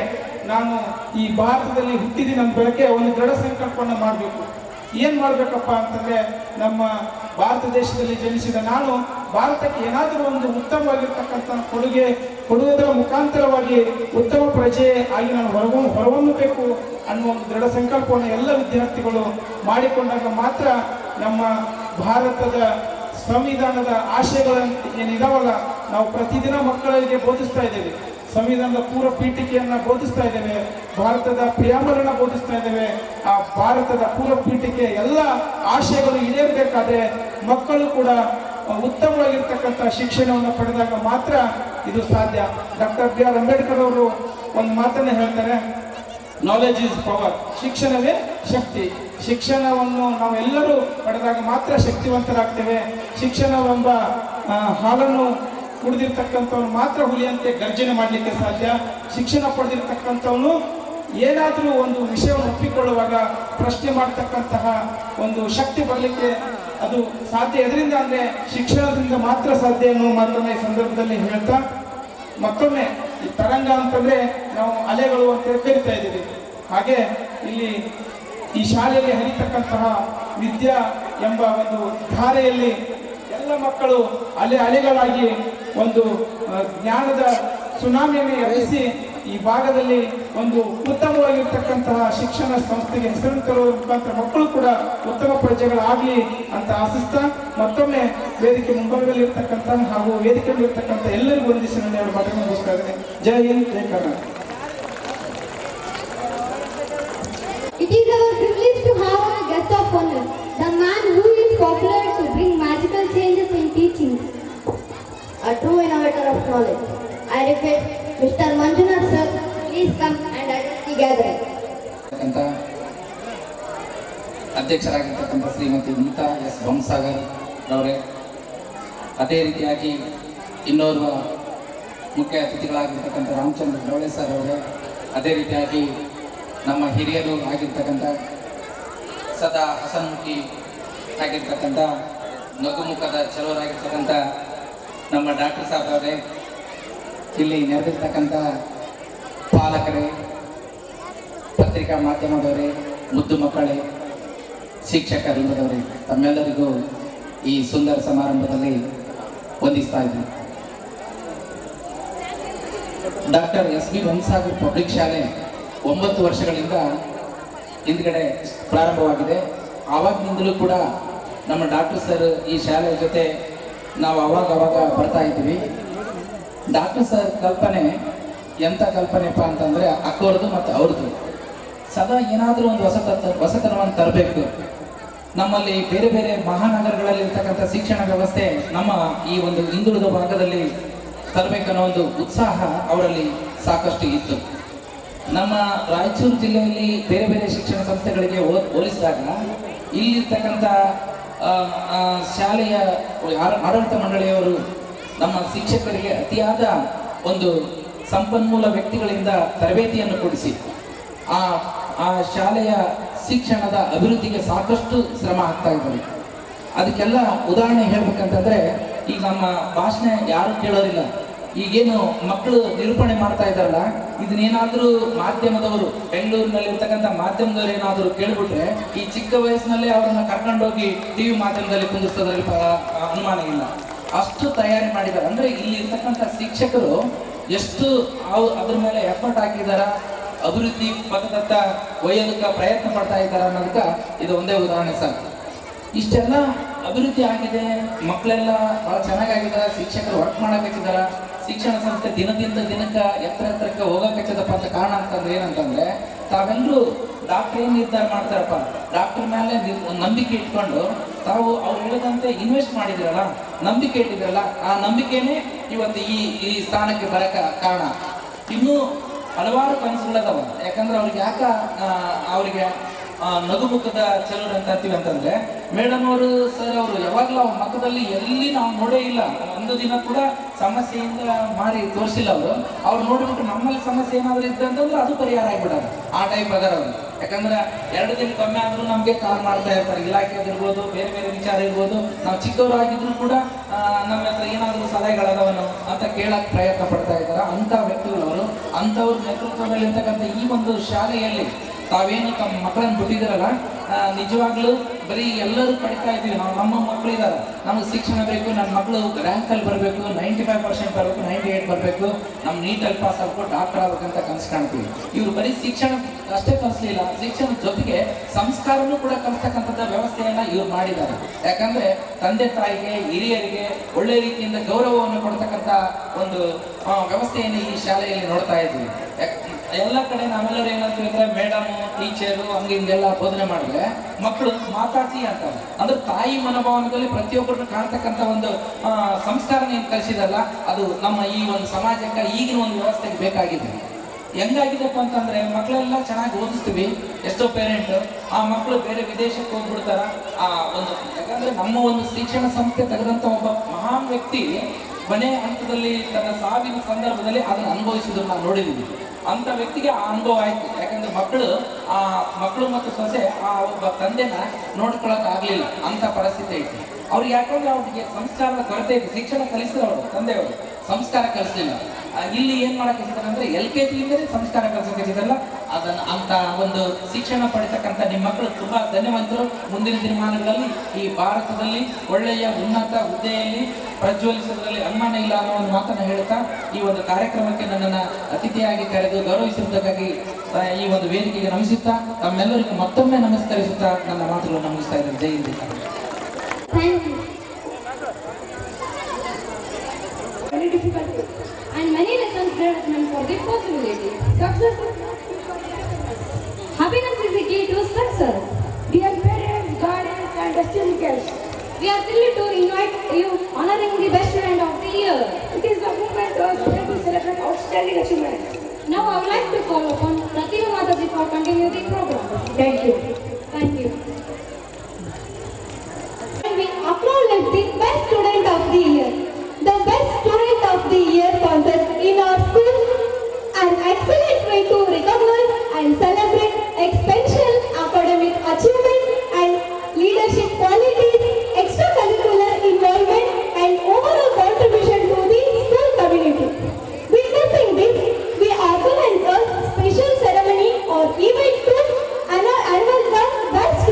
ನಾನು ಈ ಭಾರತದಲ್ಲಿ ಹುಟ್ಟಿದ ನನ್ನ ಬೆಳಗ್ಗೆ ಒಂದು ದೃಢ ಸಂಕಲ್ಪವನ್ನು ಮಾಡಬೇಕು. ಏನು ಮಾಡಬೇಕಪ್ಪ ಅಂತಂದರೆ, ನಮ್ಮ ಭಾರತ ದೇಶದಲ್ಲಿ ಜನಿಸಿದ ನಾನು ಭಾರತಕ್ಕೆ ಏನಾದರೂ ಒಂದು ಉತ್ತಮವಾಗಿರ್ತಕ್ಕಂಥ ಕೊಡುಗೆ ಕೊಡುವುದರ ಮುಖಾಂತರವಾಗಿ ಉತ್ತಮ ಪ್ರಜೆ ಆಗಿ ನಾನು ಹೊರಹೊಮ್ಮಬೇಕು ಅನ್ನುವ ಒಂದು ದೃಢ ಸಂಕಲ್ಪವನ್ನು ಎಲ್ಲ ವಿದ್ಯಾರ್ಥಿಗಳು ಮಾಡಿಕೊಂಡಾಗ ಮಾತ್ರ ನಮ್ಮ ಭಾರತದ ಸಂವಿಧಾನದ ಆಶಯಗಳನ್ನು ಏನಿದಾವಲ್ಲ, ನಾವು ಪ್ರತಿದಿನ ಮಕ್ಕಳಿಗೆ ಬೋಧಿಸ್ತಾ ಇದ್ದೇವೆ. ಸಂವಿಧಾನದ ಪೂರ್ವ ಪೀಠಿಕೆಯನ್ನು ಬೋಧಿಸ್ತಾ ಇದ್ದೇವೆ, ಭಾರತದ ಪ್ರಿಯಾಂಬಲನ್ನು ಬೋಧಿಸ್ತಾ ಇದ್ದೇವೆ. ಆ ಭಾರತದ ಪೂರ್ವ ಪೀಠಿಕೆ ಎಲ್ಲ ಆಶಯಗಳು ಈಡೇರಬೇಕಾದ್ರೆ ಮಕ್ಕಳು ಕೂಡ ಉತ್ತಮವಾಗಿರ್ತಕ್ಕಂಥ ಶಿಕ್ಷಣವನ್ನು ಪಡೆದಾಗ ಮಾತ್ರ ಇದು ಸಾಧ್ಯ. Doctor B.R. ಅಂಬೇಡ್ಕರ್ ಅವರು ಒಂದು ಮಾತನ್ನು ಹೇಳ್ತಾರೆ, ನಾಲೆಜ್ ಈಸ್ ಪವರ್. ಶಿಕ್ಷಣವೇ ಶಕ್ತಿ. ಶಿಕ್ಷಣವನ್ನು ನಾವೆಲ್ಲರೂ ಪಡೆದಾಗ ಮಾತ್ರ ಶಕ್ತಿವಂತರಾಗ್ತೇವೆ. ಶಿಕ್ಷಣವೆಂಬ ಹಾಲನ್ನು ಕುಡಿದಿರ್ತಕ್ಕಂಥವ್ನು ಮಾತ್ರ ಹುಲಿಯಂತೆ ಗರ್ಜನೆ ಮಾಡಲಿಕ್ಕೆ ಸಾಧ್ಯ. ಶಿಕ್ಷಣ ಪಡೆದಿರ್ತಕ್ಕಂಥವನು ಏನಾದರೂ ಒಂದು ವಿಷಯವನ್ನು ಒಪ್ಪಿಕೊಳ್ಳುವಾಗ ಪ್ರಶ್ನೆ ಮಾಡ್ತಕ್ಕಂತಹ ಒಂದು ಶಕ್ತಿ ಬರಲಿಕ್ಕೆ ಅದು ಸಾಧ್ಯ. ಎದರಿಂದ ಅಂದರೆ ಶಿಕ್ಷಣದಿಂದ ಮಾತ್ರ ಸಾಧ್ಯ ಅನ್ನೋ ಮಾತನ್ನ ಈ ಸಂದರ್ಭದಲ್ಲಿ ಹೇಳ್ತಾ, ಮತ್ತೊಮ್ಮೆ ಈ ತರಂಗ ಅಂತಂದರೆ ನಾವು ಅಲೆಗಳು ಅಂತ ಕರಿತಾ ಇದ್ದೀವಿ. ಹಾಗೆ ಇಲ್ಲಿ ಈ ಶಾಲೆಯಲ್ಲಿ ಹರಿತಕ್ಕಂತಹ ವಿದ್ಯಾ ಎಂಬ ಒಂದು ಧಾರೆಯಲ್ಲಿ ಎಲ್ಲ ಮಕ್ಕಳು ಅಲೆಗಳಾಗಿ ಒಂದು ಜ್ಞಾನದ ಸುನಾಮಿಯನ್ನು ಎಬ್ಬಿಸಿ ಈ ಭಾಗದಲ್ಲಿ ಒಂದು ಉತ್ತಮವಾಗಿರ್ತಕ್ಕಂತಹ ಶಿಕ್ಷಣ ಸಂಸ್ಥೆಗೆ ಹೆಸರು ತರುವ ಮುಖಾಂತರ ಮಕ್ಕಳು ಕೂಡ ಉತ್ತಮ ಪ್ರಜೆಗಳಾಗಲಿ ಅಂತ ಆಶಿಸ್ತಾ, ಮತ್ತೊಮ್ಮೆ ವೇದಿಕೆ ಮುಂಭಾಗದಲ್ಲಿ ಇರ್ತಕ್ಕಂಥ ಹಾಗೂ ವೇದಿಕೆಯಲ್ಲಿ ಇರ್ತಕ್ಕಂಥ ಎಲ್ಲರಿಗೂ ವಂದಿಸಿ ನನ್ನ ಎರಡು ಮಾತನ್ನು ಮುಗಿಸ್ತಾ ಇದ್ದೇನೆ. ಜೈ ಹಿಂದ್, ಜೈ Karnataka. It is our privilege to have a guest of honor, the man who is popular to bring magical changes in teaching, A true innovator of knowledge. I request Mr. Manjunath sir, please come and address the gathering. ಅಧ್ಯಕ್ಷರಾಗಿರ್ತಕ್ಕಂಥ Shrimati Neeta S Bamsagar ರವರೇ, ಅದೇ ರೀತಿಯಾಗಿ ಇನ್ನೋರ್ವ ಮುಖ್ಯ ಅತಿಥಿಗಳಾಗಿರ್ತಕ್ಕಂಥ Ramachandra ಡೋಳೆ sir ಅವರೇ, ಅದೇ ರೀತಿಯಾಗಿ ನಮ್ಮ ಹಿರಿಯರು ಆಗಿರ್ತಕ್ಕಂಥ ಸದಾ ಹಸನ್ಮುಖಿ ಆಗಿರ್ತಕ್ಕಂಥ ನಗುಮುಖದ ಚಲೋರಾಗಿರ್ತಕ್ಕಂಥ ನಮ್ಮ ಡಾಕ್ಟರ್ ಸಾಹೇಬ್ ಅವರೇ, ಇಲ್ಲಿ ನೆರೆದಿರ್ತಕ್ಕಂಥ ಪಾಲಕರೇ, ಪತ್ರಿಕಾ ಮಾಧ್ಯಮದವರೇ, ಮುದ್ದು ಮಕ್ಕಳೇ, ಶಿಕ್ಷಕ ವೃಂದದವರೇ, ತಮ್ಮೆಲ್ಲರಿಗೂ ಈ ಸುಂದರ ಸಮಾರಂಭದಲ್ಲಿ ವಂದಿಸ್ತಾ ಇದ್ದೀನಿ. Doctor S.B. ಬಂಸಾಗರ್ ಪಬ್ಲಿಕ್ ಶಾಲೆ 9 ವರ್ಷಗಳಿಂದ ಹಿಂದ್ಗಡೆ ಪ್ರಾರಂಭವಾಗಿದೆ. ಆವಾಗಿನಿಂದಲೂ ಕೂಡ ನಮ್ಮ ಡಾಕ್ಟರ್ ಸರ್ ಈ ಶಾಲೆಯ ಜೊತೆ ನಾವು ಅವಾಗ ಬರ್ತಾ ಇದ್ವಿ. ಡಾಕ್ಟರ್ ಸರ್ ಕಲ್ಪನೆ ಎಂಥ ಕಲ್ಪನೆಪ್ಪ ಅಂತಂದರೆ ಅಕ್ಕವ್ರದ್ದು ಮತ್ತು ಅವ್ರದ್ದು. ಸದಾ ಏನಾದರೂ ಒಂದು ಹೊಸತನವನ್ನು ತರಬೇಕು. ನಮ್ಮಲ್ಲಿ ಬೇರೆ ಬೇರೆ ಮಹಾನಗರಗಳಲ್ಲಿ ಇರ್ತಕ್ಕಂಥ ಶಿಕ್ಷಣ ವ್ಯವಸ್ಥೆ ನಮ್ಮ ಈ ಒಂದು ಹಿಂದುಳಿದ ಭಾಗದಲ್ಲಿ ತರಬೇಕನ್ನೋ ಒಂದು ಉತ್ಸಾಹ ಅವರಲ್ಲಿ ಸಾಕಷ್ಟು ಇತ್ತು. ನಮ್ಮ ರಾಯಚೂರು ಜಿಲ್ಲೆಯಲ್ಲಿ ಬೇರೆ ಬೇರೆ ಶಿಕ್ಷಣ ಸಂಸ್ಥೆಗಳಿಗೆ ಹೋಲಿಸಿದಾಗ ಇಲ್ಲಿರ್ತಕ್ಕಂಥ ಶಾಲೆಯ ಆಡಳಿತ ಮಂಡಳಿಯವರು ನಮ್ಮ ಶಿಕ್ಷಕರಿಗೆ ಅತಿಯಾದ ಒಂದು ಸಂಪನ್ಮೂಲ ವ್ಯಕ್ತಿಗಳಿಂದ ತರಬೇತಿಯನ್ನು ಕೊಡಿಸಿ ಆ ಶಾಲೆಯ ಶಿಕ್ಷಣದ ಅಭಿವೃದ್ಧಿಗೆ ಸಾಕಷ್ಟು ಶ್ರಮ ಆಗ್ತಾ ಇದ್ದಾರೆ. ಅದಕ್ಕೆಲ್ಲ ಉದಾಹರಣೆ ಹೇಳ್ಬೇಕಂತಂದ್ರೆ, ಈಗ ನಮ್ಮ ಭಾಷಣ ಯಾರು ಕೇಳೋರಿಲ್ಲ. ಈಗೇನು ಮಕ್ಕಳು ನಿರೂಪಣೆ ಮಾಡ್ತಾ ಇದ್ದಾರಲ್ಲ, ಇದನ್ನೇನಾದರೂ ಮಾಧ್ಯಮದವರು, ಬೆಂಗಳೂರಿನಲ್ಲಿರ್ತಕ್ಕಂಥ ಮಾಧ್ಯಮದವರು ಏನಾದರೂ ಕೇಳಿಬಿಟ್ರೆ ಈ ಚಿಕ್ಕ ವಯಸ್ಸಿನಲ್ಲೇ ಅವರನ್ನು ಕರ್ಕೊಂಡೋಗಿ TV ಮಾಧ್ಯಮದಲ್ಲಿ ಕುಂದಿಸೋದ್ರಲ್ಲಿ ಅನುಮಾನ ಇಲ್ಲ. ಅಷ್ಟು ತಯಾರಿ ಮಾಡಿದ್ದಾರೆ. ಅಂದರೆ ಇಲ್ಲಿ ಇರ್ತಕ್ಕಂಥ ಶಿಕ್ಷಕರು ಎಷ್ಟು ಅದ್ರ ಮೇಲೆ ಎಫರ್ಟ್ ಹಾಕಿದಾರ, ಅಭಿವೃದ್ಧಿ ಪಥದತ್ತ ಒಯ್ಯೋದಕ್ಕೆ ಪ್ರಯತ್ನ ಪಡ್ತಾ ಇದ್ದಾರೆ ಅನ್ನೋದಕ್ಕೆ ಇದು ಒಂದೇ ಉದಾಹರಣೆ ಸರ್. ಇಷ್ಟೆಲ್ಲ ಅಭಿವೃದ್ಧಿ ಆಗಿದೆ, ಮಕ್ಕಳೆಲ್ಲ ಭಾಳ ಚೆನ್ನಾಗಿದ್ದಾರೆ, ಶಿಕ್ಷಕರು ವರ್ಕ್ ಮಾಡಬೇಕಿದ್ದಾರೆ, ಶಿಕ್ಷಣ ಸಂಸ್ಥೆ ದಿನದಿಂದ ದಿನಕ್ಕೆ ಎತ್ತರಕ್ಕೆ ಹೋಗಕ್ಕದಪ್ಪ ಅಂತ ಕಾರಣ ಅಂತಂದ್ರೆ ಏನಂತಂದ್ರೆ, ತಾವೆಲ್ಲರೂ ಡಾಕ್ಟರ್ ಏನು ನಿರ್ಧಾರ ಮಾಡ್ತಾರಪ್ಪ, ಡಾಕ್ಟರ್ ಮೇಲೆ ನಂಬಿಕೆ ಇಟ್ಕೊಂಡು ತಾವು ಅವ್ರು ಹೇಳಿದಂತೆ ಇನ್ವೆಸ್ಟ್ ಮಾಡಿದಿರಲ್ಲ, ನಂಬಿಕೆ ಇಟ್ಟಿದ್ರಲ್ಲ, ಆ ನಂಬಿಕೆನೇ ಇವತ್ತು ಈ ಸ್ಥಾನಕ್ಕೆ ಬರಕ್ಕೆ ಕಾರಣ. ಇನ್ನೂ ಹಲವಾರು ಕನಸುಗಳದಾವ. ಯಾಕಂದ್ರೆ ಅವ್ರಿಗೆ ನಗುಮುಖದ ಚೆಲುವರು ಅಂತ ಅಂತೀವಿ ಅಂತಂದ್ರೆ ಮೇಡಮ್ ಅವರು ಸರ್ ಅವರು ಯಾವಾಗಲೂ ಅವ್ರ ಮಕ್ಕದಲ್ಲಿ ಎಲ್ಲಿ ನಾವು ನೋಡೇ ಇಲ್ಲ, ಒಂದು ದಿನ ಕೂಡ ಸಮಸ್ಯೆಯಿಂದ ಮಾರಿ ತೋರಿಸಿಲ್ಲ ಅವ್ರು ನೋಡಿಬಿಟ್ಟು ನಮ್ಮಲ್ಲಿ ಸಮಸ್ಯೆ ಏನಾದ್ರು ಇತ್ತು ಅಂತಂದ್ರೆ ಅದು ಪರಿಹಾರ ಆಗಿಬಿಡೋದು ಆ ಟೈಪ್ ಅದಾರ ಅವರು. ಯಾಕಂದ್ರೆ 2 ದಿನ ಕಮ್ಮಿ ಆದ್ರೂ ನಮಗೆ ಕಾಲ್ ಮಾಡ್ತಾ ಇರ್ತಾರೆ, ಇಲಾಖೆ ಇರ್ಬೋದು, ಬೇರೆ ಬೇರೆ ವಿಚಾರ ಇರ್ಬೋದು. ನಾವು ಚಿಕ್ಕವರಾಗಿದ್ರು ಕೂಡ ನಮ್ಮ ಹತ್ರ ಏನಾದರೂ ಸಲಹೆಗಳದವನು ಅಂತ ಕೇಳಕ್ ಪ್ರಯತ್ನ ಪಡ್ತಾ ಇದ್ದಾರೆ. ಅಂಥ ವ್ಯಕ್ತಿಗಳು ಅವರು. ಅಂಥವ್ರ ನೇತೃತ್ವದಲ್ಲಿ ಇರ್ತಕ್ಕಂಥ ಈ ಒಂದು ಶಾಲೆಯಲ್ಲಿ ತಾವೇನು ತಮ್ಮ ಮಕ್ಕಳನ್ನು ಬಿಟ್ಟಿದ್ದೀರಲ್ಲ, ನಿಜವಾಗ್ಲೂ ಬರೀ ಎಲ್ಲರೂ ಪಡಿತಾ ಇದ್ದೀವಿ ನಾವು. ನಮ್ಮ ಮಕ್ಕಳಿದ್ದಾರೆ, ನಮಗೆ ಶಿಕ್ಷಣ ಬೇಕು, ನನ್ನ ಮಕ್ಕಳು ರ್ಯಾಂಕಲ್ಲಿ ಬರಬೇಕು, 95% ಬರಬೇಕು, 98 ಬರಬೇಕು, ನಮ್ಮ ನೀಟಲ್ಲಿ ಪಾಸ್ ಆಗ್ಬಿಟ್ಟು ಡಾಕ್ಟರ್ ಆಗ್ಬೇಕಂತ ಕನಸು ಕಾಣ್ತೀವಿ. ಇವರು ಬರೀ ಶಿಕ್ಷಣ ಅಷ್ಟೇ ಕಲಿಸ್ಲಿಲ್ಲ, ಶಿಕ್ಷಣದ ಜೊತೆಗೆ ಸಂಸ್ಕಾರನೂ ಕೂಡ ಕಲಿಸ್ತಕ್ಕಂಥದ್ದು ವ್ಯವಸ್ಥೆಯನ್ನ ಇವ್ರು ಮಾಡಿದ್ದಾರೆ. ಯಾಕಂದ್ರೆ ತಂದೆ ತಾಯಿಗೆ, ಹಿರಿಯರಿಗೆ ಒಳ್ಳೆ ರೀತಿಯಿಂದ ಗೌರವವನ್ನು ಕೊಡ್ತಕ್ಕಂಥ ಒಂದು ವ್ಯವಸ್ಥೆಯನ್ನು ಈ ಶಾಲೆಯಲ್ಲಿ ನೋಡ್ತಾ ಇದ್ವಿ. ಎಲ್ಲ ಕಡೆ ನಾವೆಲ್ಲರೂ ಏನಂತೀವಿ ಅಂದ್ರೆ ಮೇಡಮ್, ಟೀಚರು ಹಿಂಗೆಲ್ಲ ಬೋಧನೆ ಮಾಡಿದ್ರೆ ಮಕ್ಕಳು ಮಾತಾಡ್ತಿ ಅಂತಾರೆ. ಅಂದ್ರೆ ತಾಯಿ ಮನೋಭಾವನದಲ್ಲಿ ಪ್ರತಿಯೊಬ್ಬರನ್ನು ಕಾಣ್ತಕ್ಕಂಥ ಒಂದು ಸಂಸ್ಕಾರನ ಏನು ಕಲಿಸಿದಲ್ಲ, ಅದು ನಮ್ಮ ಈ ಒಂದು ಸಮಾಜಕ್ಕೆ ಈಗಿನ ಒಂದು ವ್ಯವಸ್ಥೆಗೆ ಬೇಕಾಗಿದೆ. ಹೆಂಗಾಗಿದೆಪ್ಪ ಅಂತಂದ್ರೆ ಮಕ್ಕಳೆಲ್ಲ ಚೆನ್ನಾಗಿ ಓದಿಸ್ತೀವಿ, ಎಷ್ಟೋ ಪೇರೆಂಟ್ ಆ ಮಕ್ಕಳು ಬೇರೆ ವಿದೇಶಕ್ಕೆ ಹೋಗ್ಬಿಡ್ತಾರ. ಆ ಒಂದು ಯಾಕಂದ್ರೆ ನಮ್ಮ ಒಂದು ಶಿಕ್ಷಣ ಸಂಸ್ಥೆ ತೆಗೆದಂತ ಒಬ್ಬ ಮಹಾನ್ ವ್ಯಕ್ತಿ ಮನೆ ಹಂತದಲ್ಲಿ ತನ್ನ ಸಾವಿನ ಸಂದರ್ಭದಲ್ಲಿ ಅದನ್ನು ಅನುಭವಿಸಿದ್ರು ನಾವು ನೋಡಿದ್ದೀವಿ. ಅಂತ ವ್ಯಕ್ತಿಗೆ ಆ ಅನುಭವ ಆಯ್ತು. ಯಾಕಂದ್ರೆ ಮಕ್ಕಳು ಮತ್ತು ಸೊಸೆ ಆ ಒಬ್ಬ ತಂದೆನ ನೋಡ್ಕೊಳಕ್ ಆಗ್ಲಿಲ್ಲ, ಅಂತ ಪರಿಸ್ಥಿತಿ ಐತಿ ಅವ್ರಿಗೆ. ಯಾಕಂದ್ರೆ ಅವ್ರಿಗೆ ಸಂಸ್ಕಾರದ ಕೊರತೆ ಇತ್ತು. ಶಿಕ್ಷಣ ಕಲಿಸಿದ್ರು ಅವರು, ತಂದೆಯವರು ಸಂಸ್ಕಾರ ಕಲಿಸ್ಲಿಲ್ಲ. ಇಲ್ಲಿ ಏನ್ ಮಾಡಕ್ ಹಚ್ಚಿದಾರೆ ಅಂದ್ರೆ LKG ಸಂಸ್ಕಾರ ಕಲಿಸಕ್ ಹಚ್ಚಿದಾರಲ್ಲ, ಅದನ್ನ ಅಂತ ಒಂದು ಶಿಕ್ಷಣ ಪಡಿತಕ್ಕಂಥ ನಿಮ್ಮ ಮಕ್ಕಳು ತುಂಬಾ ಧನ್ಯವಂತರು. ಮುಂದಿನ ದಿನಮಾನಗಳಲ್ಲಿ ಈ ಭಾರತದಲ್ಲಿ ಒಳ್ಳೆಯ ಉನ್ನತ ಹುದ್ದೆಯಲ್ಲಿ ಪ್ರಜ್ವಲಿಸೋದ್ರಲ್ಲಿ ಅನುಮಾನ ಇಲ್ಲ ಅನ್ನೋ ಒಂದು ಮಾತನ್ನ ಹೇಳ್ತಾ ಈ ಒಂದು ಕಾರ್ಯಕ್ರಮಕ್ಕೆ ನನ್ನನ್ನು ಅತಿಥಿಯಾಗಿ ಕರೆದು ಗೌರವಿಸಿದ್ದಕ್ಕಾಗಿ ಈ ಒಂದು ವೇದಿಕೆಗೆ ನಮಿಸುತ್ತಾ ತಮ್ಮೆಲ್ಲರಿಗೂ ಮತ್ತೊಮ್ಮೆ ನಮಸ್ಕರಿಸುತ್ತಾ ನನ್ನ ಮಾತುಗಳನ್ನು ಮುಗಿಸ್ತಾ ಇದ್ದೇನೆ. ಜೈ Hind. Thank you. Very difficult. And many lessons development for this possibility. Success. Happiness is the key to success. Dear parents, guardians, and esteemed guests, We are thrilled to invite you honoring the best student of the year. it is the moment to celebrate outstanding achievements. Now I would like to call upon Pratibha Mataji for continuing the program. Thank you. Thank you. And we acknowledge the best student of the year. The best student of the year concept in our school, an excellent way to recognize and celebrate exceptional academic achievement and leadership qualities, extracurricular involvement, and overall contribution to the school community. Witnessing this, we organize a special ceremony or event to honor the best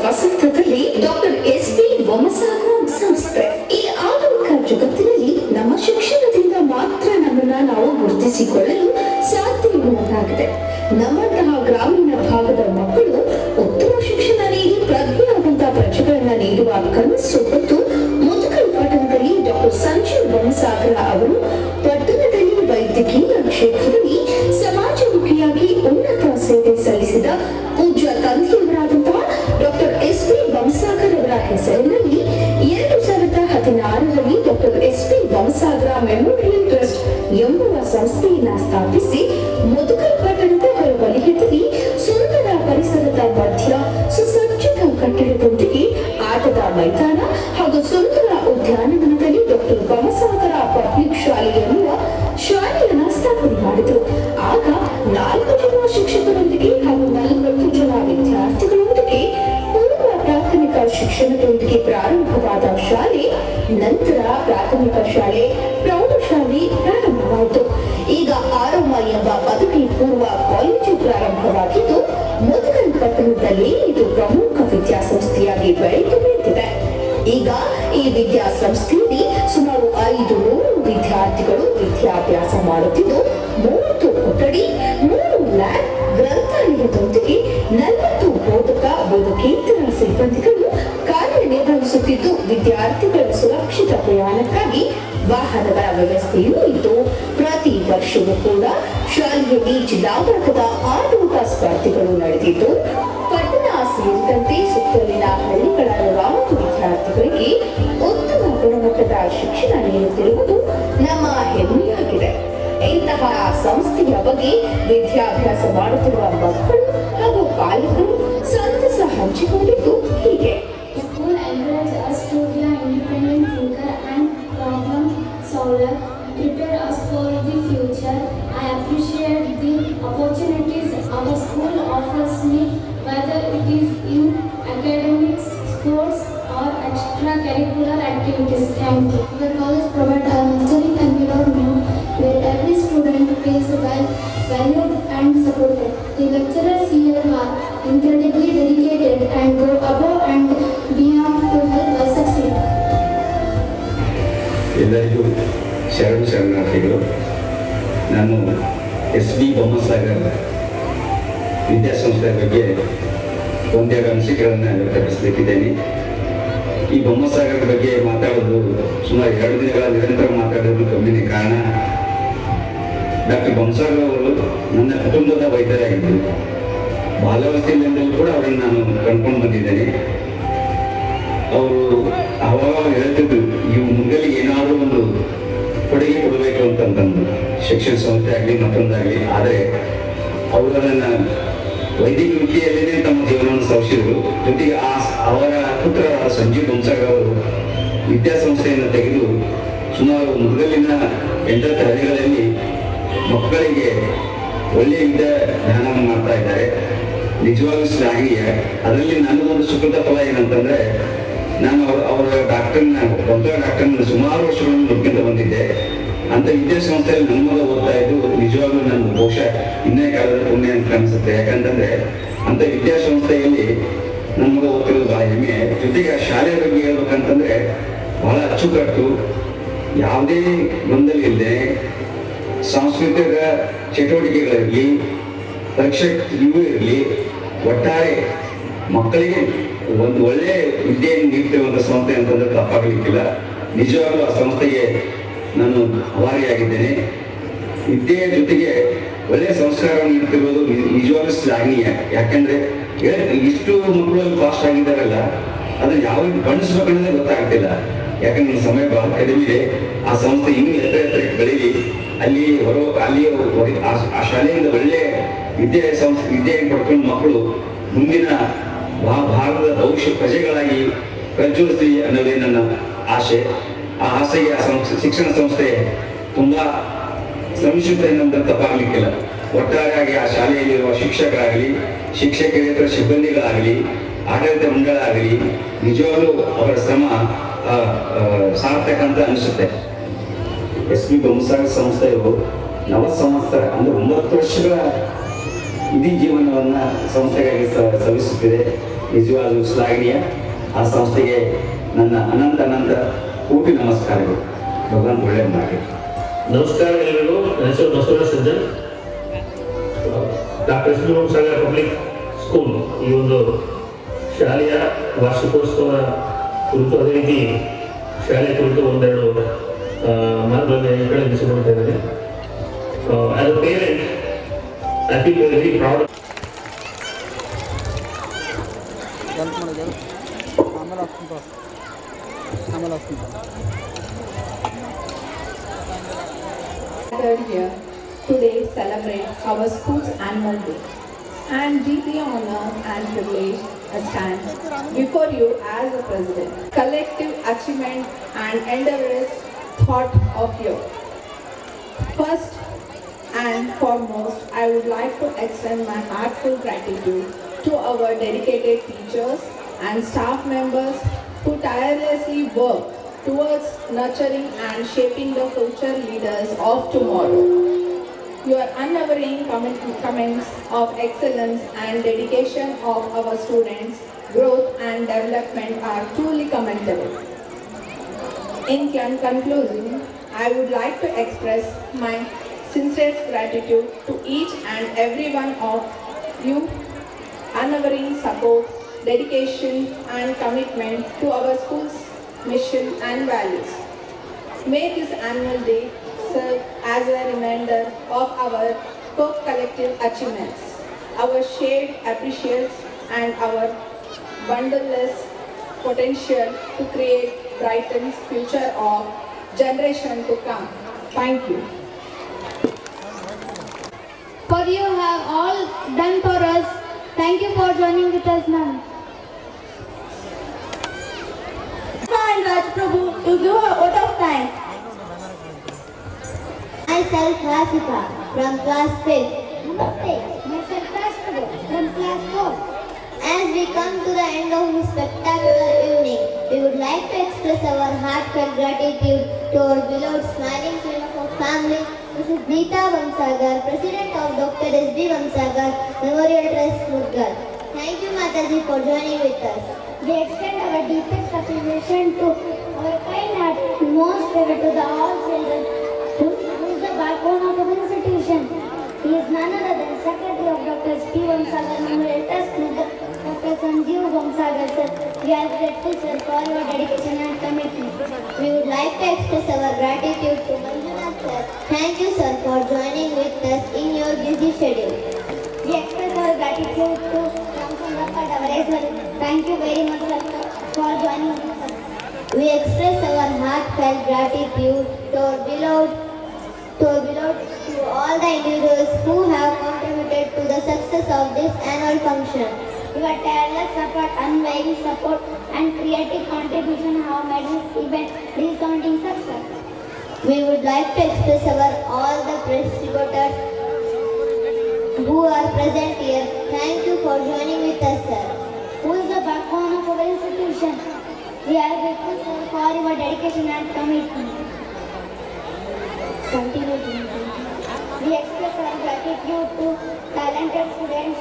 ವಸಂತದಲ್ಲಿ doctor S B. Bommasagara ಸಂಸ್ಥೆ. ಈ ಆಧುನಿಕ ಜಗತ್ತಿನಲ್ಲಿ ನಮ್ಮ ಶಿಕ್ಷಣದಿಂದ ಮಾತ್ರ ನಮ್ಮನ್ನ ನಾವು ಗುರುತಿಸಿಕೊಳ್ಳಲು ಸಾಧ್ಯ ಎನ್ನುವುದಾಗಿದೆ. ನಮ್ಮಂತಹ ಗ್ರಾಮೀಣ ಭಾಗದ ಮಕ್ಕಳು ಉತ್ತಮ ಶಿಕ್ಷಣ ನೀಡಿ ಪ್ರಜ್ಞೆಯಾದಂತಹ ಪ್ರಜೆಗಳನ್ನ ನೀಡುವ ಕನಸು ಹೊತ್ತು ಮುದುಕಲ್ ಪಟ್ಟಣದಲ್ಲಿ ಡಾಕ್ಟರ್ ಸಂಜೀವ್ ಬೊಮ್ಮಸಾಗರ ಅವರು ಪಟ್ಟಣದಲ್ಲಿ ವೈದ್ಯಕೀಯ ಕ್ಷೇತ್ರದಲ್ಲಿ ಸಮಾಜಮುಖಿಯಾಗಿ ಉನ್ನತ ಸೇವೆ ಸಲ್ಲಿಸಿದ ಪೂಜ್ಯ ತಂದೆಯವರಾದಂತಹ ಡಾಕ್ಟರ್ ಎಸ್.ಬಿ. ಬೊಮ್ಮಸಾಗರ್ ಅವರ ಹೆಸರಿನಲ್ಲಿ 2016ರಲ್ಲಿ doctor S B. Bommasagara memorial trust ಎಂಬುವ ಸಂಸ್ಥೆಯನ್ನ ಸ್ಥಾಪಿಸಿ ಮುದುಕಲ್ ಪಟ್ಟಣದ ಹೊರವಲಯದಲ್ಲಿ ಸುಂದರ ಪರಿಸರದ ಮಧ್ಯ ಸುಸಜ್ಜಿತ ಕಟ್ಟಡದೊಂದಿಗೆ ಆಟದ ಮೈದಾನ ಹಾಗೂ ಸುಂದರ ಉದ್ಯಾನವನದಲ್ಲಿ ಡಾಕ್ಟರ್ ಬೊಮ್ಮಸಾಗರ ಪಬ್ಲಿಕ್ ಶಾಲೆ ಎನ್ನುವ ಶಾಲೆಯನ್ನ ಸ್ಥಾಪನೆ ಮಾಡಿದರು. ಆಗ 4 ಜನ ಶಿಕ್ಷಕರೊಂದಿಗೆ ಹಾಗೂ 40 ಜನ ವಿದ್ಯಾರ್ಥಿಗಳೊಂದಿಗೆ ಪೂರ್ವ ಪ್ರಾಥಮಿಕ ಶಿಕ್ಷಣದೊಂದಿಗೆ ಪ್ರಾರಂಭವಾದ ಶಾಲೆ ನಂತರ ಪ್ರಾಥಮಿಕ ಶಾಲೆ ಪ್ರೌಢಶಾಲೆ ಪ್ರಾರಂಭವಾಯಿತು. ಈಗ ಆರೋಮ ಎಂಬ ಪದವಿ ಪೂರ್ವ ಕಾಲೇಜು ಪ್ರಾರಂಭವಾಗಿದ್ದು ಮುದುಕಲ್ ಪಟ್ಟಣದಲ್ಲಿ ಇದು ಪ್ರಮುಖ ವಿದ್ಯಾಸಂಸ್ಥೆಯಾಗಿ ಬೆಳೆದು ನಿಂತಿದೆ. ಈಗ ಈ ವಿದ್ಯಾಸಂಸ್ಥೆಯಲ್ಲಿ ಸುಮಾರು 500 ವಿದ್ಯಾರ್ಥಿಗಳು ವಿದ್ಯಾಭ್ಯಾಸ ಮಾಡುತ್ತಿದ್ದು 30 ಕೊಠಡಿ, 3 ಲ್ಯಾಬ್, ಗ್ರಂಥಾಲಯದೊಂದಿಗೆ 40 ಬೋಧಕೇತರ ಸಿಬ್ಬಂದಿಗಳು ಕಾರ್ಯನಿರ್ವಹಿಸುತ್ತಿದ್ದು ವಿದ್ಯಾರ್ಥಿಗಳ ಸುರಕ್ಷಿತ ಪ್ರಯಾಣಕ್ಕಾಗಿ ವಾಹನಗಳ ವ್ಯವಸ್ಥೆಯೂ ಇದ್ದು ಪ್ರತಿ ವರ್ಷವೂ ಕೂಡ ಶಾಲೆಯಲ್ಲಿ ಜಿಲ್ಲಾ ಮಟ್ಟದ ಆಟೋಟ ಸ್ಪರ್ಧೆಗಳು ನಡೆದಿದ್ದು ಪಟ್ಟಣ ಸೇರಿದಂತೆ ಸುತ್ತಲಿನ ಹಳ್ಳಿಗಳ 40 ವಿದ್ಯಾರ್ಥಿಗಳಿಗೆ ಉತ್ತಮ ಗುಣಮಟ್ಟದ ಶಿಕ್ಷಣ ನೀಡುತ್ತಿರುವುದು ನಮ್ಮ ಹೆಮ್ಮೆಯಾಗಿದೆ. ಇಂತಹ ಸಂಸ್ಥೆಯ ಬಗ್ಗೆ ವಿದ್ಯಾಭ್ಯಾಸ ಮಾಡುತ್ತಿರುವ ಮಕ್ಕಳು ಹಾಗೂ ಪಾಲಕರು ಸಂತಸ ಹಂಚಿಕೊಂಡಿದ್ದು ಹೀಗೆ. School encourages us to be an independent thinker and problem solver, prepare us for the future. I appreciate the opportunities our school offers me, whether it is in academics, sports, or extracurricular activities. Thank you. The college provides a nurturing environment where every student feels valued and supported. The lecturers here are incredibly dedicated and go above and beyond to help us succeed. ಎಲ್ಲರಿಗೂ ಶರಣಾರ್ಥಿಗಳು. ನಾನು SB. ಬೊಮ್ಮಸಾಗರ್ ವಿದ್ಯಾಸಂಸ್ಥೆಯ ಬಗ್ಗೆ ಒಂದೆರಡು ಅನಿಸಿಕೆಗಳನ್ನು ವ್ಯಕ್ತಪಡಿಸಬೇಕಿದ್ದೇನೆ. ಈ ಬೊಮ್ಮಸಾಗರ್ ಬಗ್ಗೆ ಮಾತಾಡೋದು ಸುಮಾರು 2 ದಿನಗಳ ನಿರಂತರ ಮಾತಾಡೋದು ಕಮ್ಮಿನೇ. ಕಾರಣ ಡಾಕ್ಟರ್ ಬೊಮ್ಮಸಾಗರ್ ಅವರು ನನ್ನ ಕುಟುಂಬದ ವೈದ್ಯರಾಗಿದ್ದರು. ಬಾಲ್ಯಾವಸ್ಥೆಯಿಂದಲೂ ಕೂಡ ಅವರನ್ನು ನಾನು ಕಂಡ್ಕೊಂಡು ಬಂದಿದ್ದೇನೆ. ಅವರು ಅವಾಗ ಹೇಳ್ತಿದ್ರು, ಇವು ಮುಂದೆ ಏನಾದರೂ ಒಂದು ಕೊಡುಗೆ ಕೊಡಬೇಕು ಅಂತಂದು ಶಿಕ್ಷಣ ಸಂಸ್ಥೆ ಆಗಲಿ ಮತ್ತೊಂದಾಗಲಿ. ಆದರೆ ಅವರು ಅದನ್ನು ವೈದ್ಯಕೀಯ ವೃತ್ತಿಯಲ್ಲೇ ತಮ್ಮ ಜೀವನವನ್ನು ಸಾಗಿಸಿದರು. ಜೊತೆಗೆ ಅವರ ಪುತ್ರ ಸಂಜೀವ್ ಬೊಮ್ಮಸಾಗರ್ ಅವರು ವಿದ್ಯಾಸಂಸ್ಥೆಯನ್ನು ತೆಗೆದು ಸುಮಾರು ಮುರುಗಲ್ಲಿನ 8 ಹಳ್ಳಿಗಳಲ್ಲಿ ಮಕ್ಕಳಿಗೆ ಒಳ್ಳೆಯ ಜ್ಞಾನವನ್ನು ಮಾಡ್ತಾ ಇದ್ದಾರೆ. ನಿಜವಾಗ್ಲೂ ಶ್ಲಾಘನೀಯ. ಅದರಲ್ಲಿ ನನ್ನದೊಂದು ಸುಕೃತ ಫಲ ಏನಂತಂದ್ರೆ, ನಾನು ಅವರ ಡಾಕ್ಟರ್ನ ಸುಮಾರು ವರ್ಷಗಳನ್ನು ನೋಡ್ಕೊಂತ ಬಂದಿದ್ದೆ. ಅಂತ ವಿದ್ಯಾಸಂಸ್ಥೆಯಲ್ಲಿ ನನ್ನ ಮಗ ಓದ್ತಾ ಇದ್ದು ನಿಜವಾಗ್ಲೂ ನನ್ನ ಬಹುಶಃ ಇನ್ನೇ ಕಾಲದ ಪುಣ್ಯ ಅಂತ ಅನಿಸುತ್ತೆ. ಯಾಕಂತಂದ್ರೆ ಅಂತ ವಿದ್ಯಾಸಂಸ್ಥೆಯಲ್ಲಿ ನನ್ನ ಮಗ ಓದ್ತಿರೋದು ಬಹಳ ಹೆಮ್ಮೆ. ಜೊತೆಗೆ ಆ ಶಾಲೆಯ ಬಗ್ಗೆ ಹೇಳ್ಬೇಕಂತಂದ್ರೆ ಬಹಳ ಅಚ್ಚುಕಟ್ಟು, ಯಾವುದೇ ಗೊಂದಲ ಇಲ್ಲದೆ ಸಾಂಸ್ಕೃತಿಕ ಚಟುವಟಿಕೆಗಳಿರಲಿ, ಪರೀಕ್ಷೆ ಇವು ಇರಲಿ, ಒಟ್ಟಾರೆ ಮಕ್ಕಳಿಗೆ ಒಂದು ಒಳ್ಳೆಯ ವಿದ್ಯೆಯನ್ನು ನೀಡ್ತಿರುವಂಥ ಸಂಸ್ಥೆ ಅಂತಂದ್ರೆ ತಪ್ಪಾಗಲಿಕ್ಕಿಲ್ಲ. ನಿಜವಾಗ್ಲೂ ಆ ಸಂಸ್ಥೆಗೆ ನಾನು ಅಭಾರಿಯಾಗಿದ್ದೇನೆ. ವಿದ್ಯೆಯ ಜೊತೆಗೆ ಒಳ್ಳೆಯ ಸಂಸ್ಕಾರವನ್ನು ನೀಡ್ತಿರೋದು ನಿಜವಾಗ್ಲೂ ಶ್ಲಾಘನೀಯ. ಯಾಕೆಂದ್ರೆ ಇಷ್ಟು ಮಕ್ಕಳು ಫಾಸ್ಟ್ ಆಗಿದ್ದಾರಲ್ಲ, ಅದನ್ನು ಯಾವ ಬಣ್ಣಿಸ್ಬೇಕನ್ನೋದೇ ಗೊತ್ತಾಗ್ತಿಲ್ಲ. ಯಾಕಂದ್ರೆ ಸಮಯ ಬಹಳ ಕಡಿಮೆ ಇದೆ. ಆ ಸಂಸ್ಥೆ ಇನ್ನೂ ಎತ್ತರಕ್ಕೆ ಬೆಳೀಲಿ. ಅಲ್ಲಿ ಆ ಶಾಲೆಯಿಂದ ಒಳ್ಳೆಯ ವಿದ್ಯೆಯನ್ನು ಪಡ್ಕೊಂಡು ಮಕ್ಕಳು ಮುಂದಿನ ಭಾರತದ ಭವಿಷ್ಯ ಪ್ರಜೆಗಳಾಗಿ ಪ್ರಜ್ವಲಿಸಲಿ ಅನ್ನೋದೇ ನನ್ನ ಆಶೆ. ಆ ಆಸೆಗೆ ಶಿಕ್ಷಣ ಸಂಸ್ಥೆ ತುಂಬಾ ಶ್ರಮಿಸುತ್ತೆ ಅನ್ನೋದು ತಪ್ಪಾಗಲಿಕ್ಕಿಲ್ಲ. ಒಟ್ಟಾರೆಯಾಗಿ ಆ ಶಾಲೆಯಲ್ಲಿರುವ ಶಿಕ್ಷಕರಾಗಲಿ, ಶಿಕ್ಷಕೇತರ ಸಿಬ್ಬಂದಿಗಳಾಗಲಿ, ಆಡಳಿತ ಮಂಡಳ ಆಗಲಿ ನಿಜವಾಗ್ಲೂ ಅವರ ಶ್ರಮ ಸಾರ್ಥಕ ಅಂತ ಅನಿಸುತ್ತೆ. ಎಸ್.ಬಿ. ಬೊಮ್ಮಸಾಗರ್ ಸಂಸ್ಥೆಯು 40 ಸಂವತ್ಸರ ಅಂದ್ರೆ 9 ವರ್ಷಗಳ ಇಡೀ ಜೀವನವನ್ನು ಸಂಸ್ಥೆಗಾಗಿ ಸವಿಸುತ್ತಿದೆ. ನಿಜವಾದ ಶ್ಲಾಘನೀಯ. ಆ ಸಂಸ್ಥೆಗೆ ನನ್ನ ಅನಂತ ಕೋಟಿ ನಮಸ್ಕಾರಗಳು. ಭಗವಂತ ಒಳ್ಳೆಯದು ಮಾಡಿ. ನಮಸ್ಕಾರ ಎಲ್ಲರಿಗೂ. ನನ್ನ ಹೆಸರು Basavaraj Sajjan. Doctor S B Bommasagara public school ಈ ಒಂದು ಶಾಲೆಯ ವಾರ್ಷಿಕೋತ್ಸವ ಕುರಿತು, ಅದೇ ರೀತಿ ಶಾಲೆ ಕುರಿತು ಒಂದೆರಡು ಮಾತುಗಳನ್ನು ಹೇಳಲಿಸಿಕೊಳ್ತಾ ಇದ್ದೇನೆ. As a parent I feel very proud. Gathered here today celebrate our school's annual day. I am deeply honored and privileged to stand before you as a president. Collective achievement and endeavors thought of you. First and foremost, I would like to extend my heartfelt gratitude to our dedicated teachers and staff members who tirelessly work towards nurturing and shaping the future leaders of tomorrow. Your unwavering comments of excellence and dedication of our students' growth and development are truly commendable. In conclusion, I would like to express my sincerest gratitude to each and every one of you, unwavering support, dedication and commitment to our school's mission and values. May this annual day serve as a reminder of our collective achievements, our shared appreciations and our boundless potential to create brightened future of generation to come. Thank you. For you have all done for us. Thank you for joining with us now. And Raj Prabhu to give a vote of thanks. Myself Rasika from class 5th. Namaste. Myself Raj Prabhu from class 4th. As we come to the end of this spectacular evening, we would like to express our heartfelt gratitude to our beloved smiling friend of our family, Mrs. Neeta Bamsagar, President of Dr. S. B. Bamsagar Memorial Trust, Mudgal. Thank you, Mataji, for joining with us. We extend our deepest appreciation to our kind heart, most favor to the all children, who is the backbone of our institution. He is none other than Secretary of Dr. S. P. Bamsagar Memorial Trust, Mudgal, Dr. Sanjeev Bamsagar, sir. We are grateful, sir, for your dedication and commitment. We would like to express our gratitude to Manjunath, sir. Thank you, sir, for joining with us in your busy schedule. We express our gratitude to Ramchandra Davare, sir. Thank you very much, sir, for joining us. We express our heartfelt gratitude to our beloved, to all the individuals who have contributed to the success of this annual function. Your tireless effort, unwavering support, and creative contribution have made this event resounding success. We would like to express all the distributors who are present here. Thank you for joining with us, sir. Who is the backbone of our institution? We are grateful, sir, for your dedication and commitment. Continue. We express our gratitude to talented students,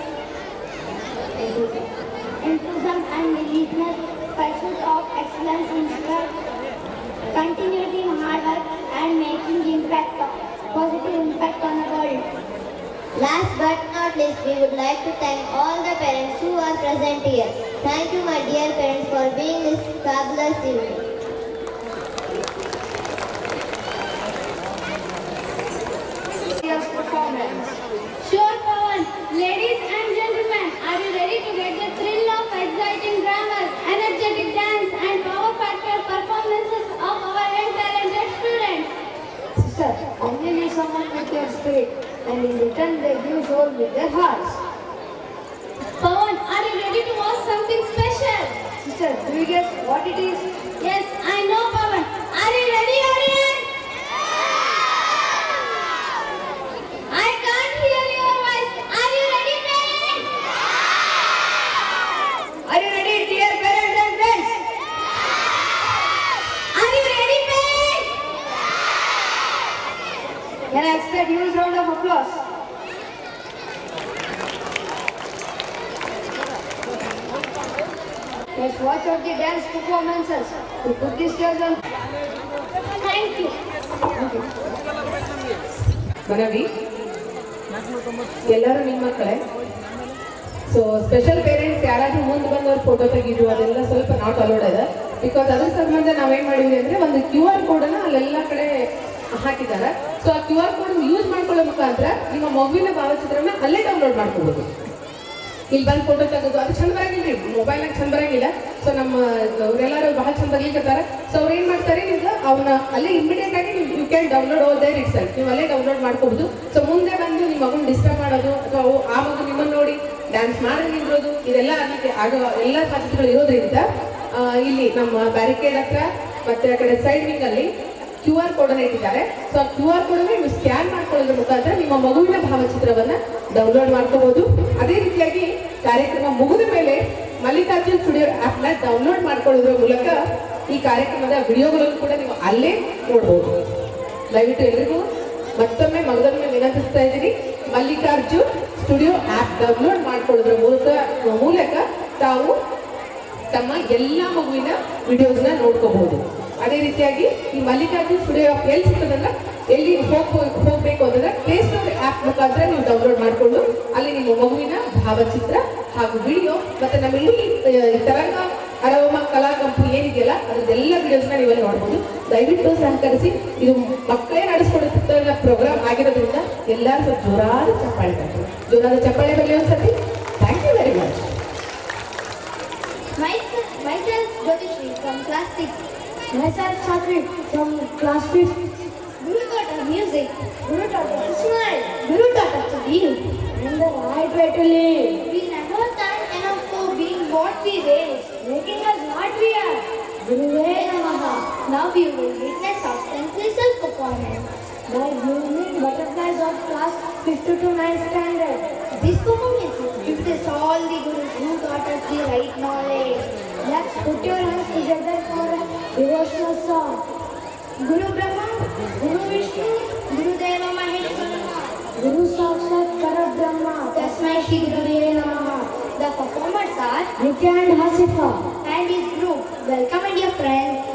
enthusiasm and diligence, pursuit of excellence in sport, continuing hard work and making positive impact on the world. Last but not least, we would like to thank all the parents who are present here. Thank you, my dear parents, for being this fabulous evening. Sure, Pawan. Ladies and gentlemen, are you ready to get the thrill of exciting dramas, energetic dance and power factor performances of our young talented students? Sister, only leave someone with your spirit, and in return they give soul with their hearts. Pawan, are you ready to watch something special? Sister, do you guess what it is? Yes, I know, Pawan. Are you ready, audience? I can't hear your voice. Are you ready, parents? Are you ready, dear parents and friends? Are you ready, parents? Can I expect a huge round of applause? Let's watch out the dance performances to put this stage on. Thank you. ಮನವಿ ಎಲ್ಲರೂ ನಿಮ್ಮ ಮಕ್ಕಳೇ. So special parents ಯಾರಾದ್ರೂ ಮುಂದೆ ಬಂದವ್ರು photo ತೆಗೀರು ಅದೆಲ್ಲ ಸ್ವಲ್ಪ not allowed ಇದೆ. ಬಿಕಾಸ್ ಅದ್ರ ಸಂಬಂಧ ನಾವೇನ್ ಮಾಡಿದ್ವಿ ಅಂದ್ರೆ ಒಂದು QR ಕೋಡನ್ನ ಅಲ್ಲೆಲ್ಲ ಕಡೆ ಹಾಕಿದ್ದಾರೆ. ಸೊ ಆ QR ಕೋಡ್ ಯೂಸ್ ಮಾಡ್ಕೊಳ್ಳೋ ಮುಖಾಂತರ ನಿಮ್ಮ ಮಗುವಿನ ಭಾವಚಿತ್ರನ ಅಲ್ಲೇ ಡೌನ್ಲೋಡ್ ಮಾಡ್ಕೋಬಹುದು. ಇಲ್ಲಿ ಬಂದು ಫೋಟೋ ತೆಗೆದು ಅದು ಚಂದ ಬರಂಗಿಲ್ಲ, ಮೊಬೈಲ್ನಾಗ ಚಂದ ಬರಂಗಿಲ್ಲ. ಸೊ ನಮ್ಮ ಅವರೆಲ್ಲರೂ ಬಹಳ ಚಂದ ಬರ್ಲಿಕ್ಕತ್ತಾರೆ. ಸೊ ಅವ್ರು ಏನ್ ಮಾಡ್ತಾರೆ, ನಿಮ್ಗೆ ಅವನ್ನ ಅಲ್ಲೇ ಇಮಿಡಿಯೇಟ್ ಆಗಿ you can download over there ಇಟ್ ಸೆಲ್ಫ್, ನೀವು ಅಲ್ಲೇ ಡೌನ್ಲೋಡ್ ಮಾಡ್ಕೋಬಹುದು. ಸೊ ಮುಂದೆ ಬಂದು ನಿಮ್ಮ ಮಗನ ಡಿಸ್ಟರ್ಬ್ ಮಾಡೋದು ಅಥವಾ ಆ ಮಗು ನಿಮ್ಮನ್ನು ನೋಡಿ ಡ್ಯಾನ್ಸ್ ಮಾಡಿ ನಿಂದ್ರೋದು ಇದೆಲ್ಲ ಅದಕ್ಕೆ ಆಗೋ ಎಲ್ಲ ಸಾಧ್ಯತೆಗಳು ಇರೋದ್ರಿಂದ ಇಲ್ಲಿ ನಮ್ಮ ಬ್ಯಾರಿಕೇಡ್ ಹತ್ರ ಮತ್ತೆ ಆ ಕಡೆ ಸೈಡ್ ವಿಂಗ್ ಅಲ್ಲಿ QR ಕೋಡ್ ಅನ್ನು ಇಟ್ಟಿದ್ದಾರೆ. ಸೊ ಆ QR ಕೋಡ್ ಅನ್ನು ನೀವು ಸ್ಕ್ಯಾನ್ ಮಾಡ್ಕೊಳ್ಳೋದ್ರ ಮುಖಾಂತರ ನಿಮ್ಮ ಮಗುವಿನ ಭಾವಚಿತ್ರವನ್ನ ಡೌನ್ಲೋಡ್ ಮಾಡ್ಕೋಬಹುದು. ಅದೇ ರೀತಿಯಾಗಿ ಕಾರ್ಯಕ್ರಮ ಮುಗಿದ ಮೇಲೆ ಮಲ್ಲಿಕಾರ್ಜುನ್ ಸ್ಟುಡಿಯೋ ಆ್ಯಪ್ನ ಡೌನ್ಲೋಡ್ ಮಾಡ್ಕೊಳ್ಳೋದ್ರ ಮೂಲಕ ಈ ಕಾರ್ಯಕ್ರಮದ ವಿಡಿಯೋಗಳನ್ನು ಕೂಡ ನೀವು ಅಲ್ಲೇ ನೋಡ್ಬೋದು. ದಯವಿಟ್ಟು ಎಲ್ರಿಗೂ ಮತ್ತೊಮ್ಮೆ ಮಗದೊಮ್ಮೆ ವಿನಂತಿಸ್ತಾ ಇದ್ದೀನಿ, ಮಲ್ಲಿಕಾರ್ಜುನ್ ಸ್ಟುಡಿಯೋ ಆ್ಯಪ್ ಡೌನ್ಲೋಡ್ ಮಾಡ್ಕೊಳ್ಳೋದ್ರ ಮೂಲಕ ತಾವು ತಮ್ಮ ಎಲ್ಲ ಮಗುವಿನ ವಿಡಿಯೋಸ್ನ ನೋಡ್ಕೋಬಹುದು. ಅದೇ ರೀತಿಯಾಗಿ ಈ ಮಲ್ಲಿಕಾರ್ಜುನ್ ಸ್ಟುಡಿಯೋ ಆ್ಯಪ್ ಎಲ್ಲಿ ಸಿಗ್ತದಲ್ಲ, ಎಲ್ಲಿ ಹೋಗಬೇಕು ಅಂತಂದ್ರೆ ಪ್ಲೇ ಸ್ಟೋರ್ ಆ್ಯಪ್ ಮುಖಾಂತರ ನೀವು ಡೌನ್ಲೋಡ್ ಮಾಡಿಕೊಂಡು ಅಲ್ಲಿ ನಿಮ್ಮ ಮಗುವಿನ ಭಾವಚಿತ್ರ ಹಾಗೂ ವಿಡಿಯೋ ಮತ್ತೆ ನಮ್ಮ ಇಡೀ ತರಂಗ ಅರವಮ ಕಲಾ ಕಂಪನಿ ಏನಿದೆಯಲ್ಲ ಅದೆಲ್ಲ ವಿಡಿಯೋಸ್ನ ನೀವಲ್ಲಿ ನೋಡ್ಬೋದು. ದಯವಿಟ್ಟು ಸಹಕರಿಸಿ. ಇದು ಮಕ್ಕಳೇ ನಡೆಸ್ಕೊಡುತ್ತಿದ್ದ ಪ್ರೋಗ್ರಾಮ್ ಆಗಿರೋದ್ರಿಂದ ಎಲ್ಲರೂ ಸ್ವಲ್ಪ ಜೋರಾದ ಚಪ್ಪಾಳೆ ಬರಲಿ ಒಂದ್ಸತಿ. Thank you very much. Myself Jyotishri from class 6. Myself Chatri from class 5. Guru taught us music. Guru taught us to smile. Guru taught us to live. And the right way to live. We never thank enough for being what we raised, Making us what we are. Guruve Namaha. Now we will witness our sensational performance. By blooming butterflies of class 5th to 9th standard. This performance gives all the Gurus who taught us the right knowledge. Let's put your hands together for a devotional song. Guru Brahma, Guru Vishnu, Guru Deva Maheshwara. Guru Sakshat Parabrahma. Tasmai Shri Gurave Namaha. The performers are Nitya and Hasifa. and his group. Welcome, my dear friends.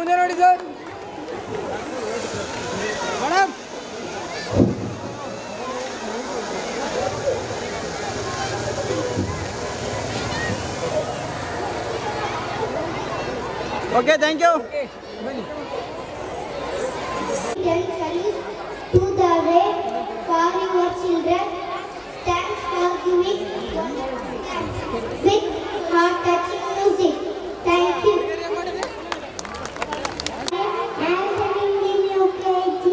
ಮುಂದೆ ನೋಡಿ sir madam. Okay thank you. To the way for your children, thanks for giving with heart-touching music. Thank you. I am studying in UKG.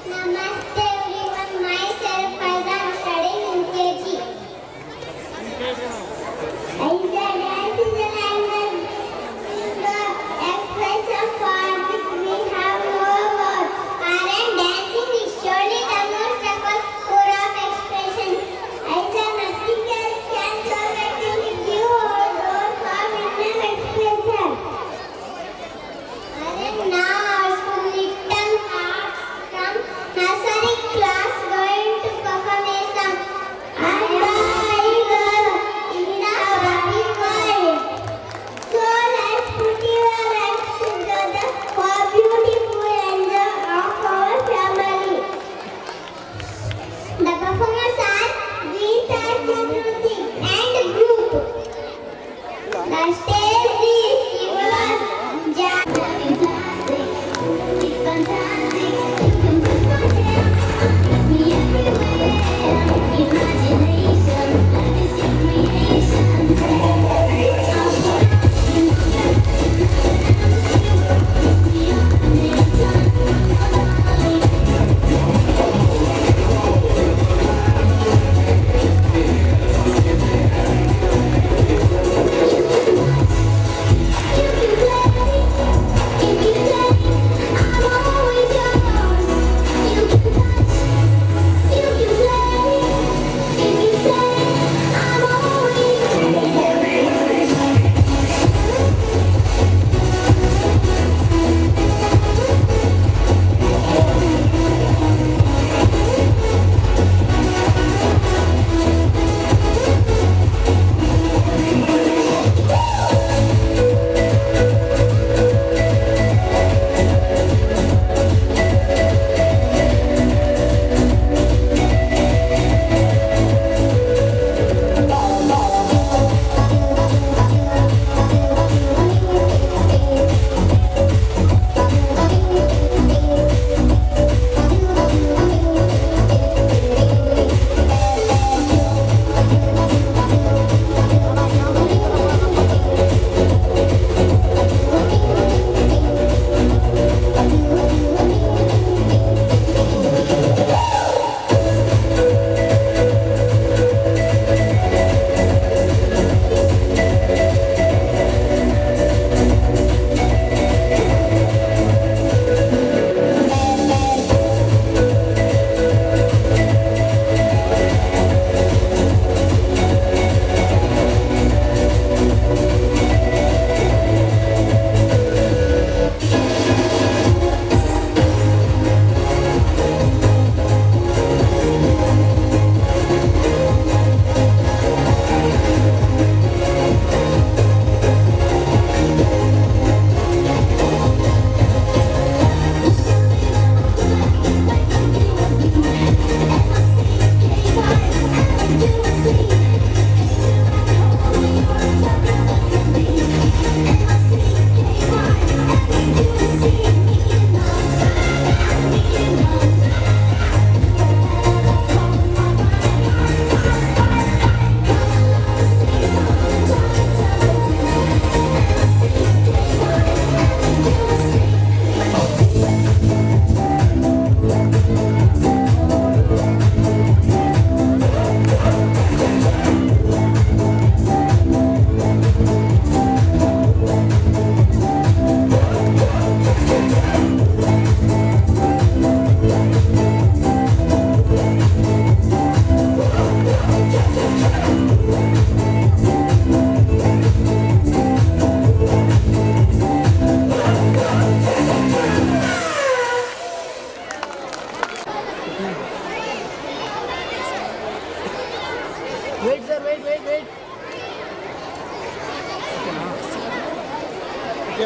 Namaste everyone. Myself Faiza, studying UKG. I am dancing the language. In the expression for which we have no words.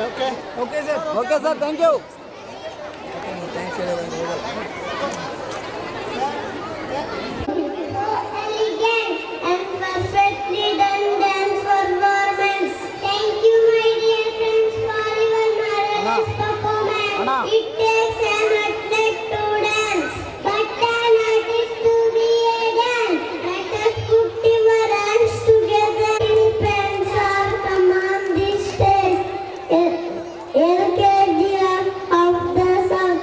Okay sir thank you. Elegant and perfectly done dance performance. Thank you, my dear friends, for your marvelous performance. It takes an athlete to dance, but an artist to be a dance. Let us put our hands together in friends or come on this stage. LKG of the song.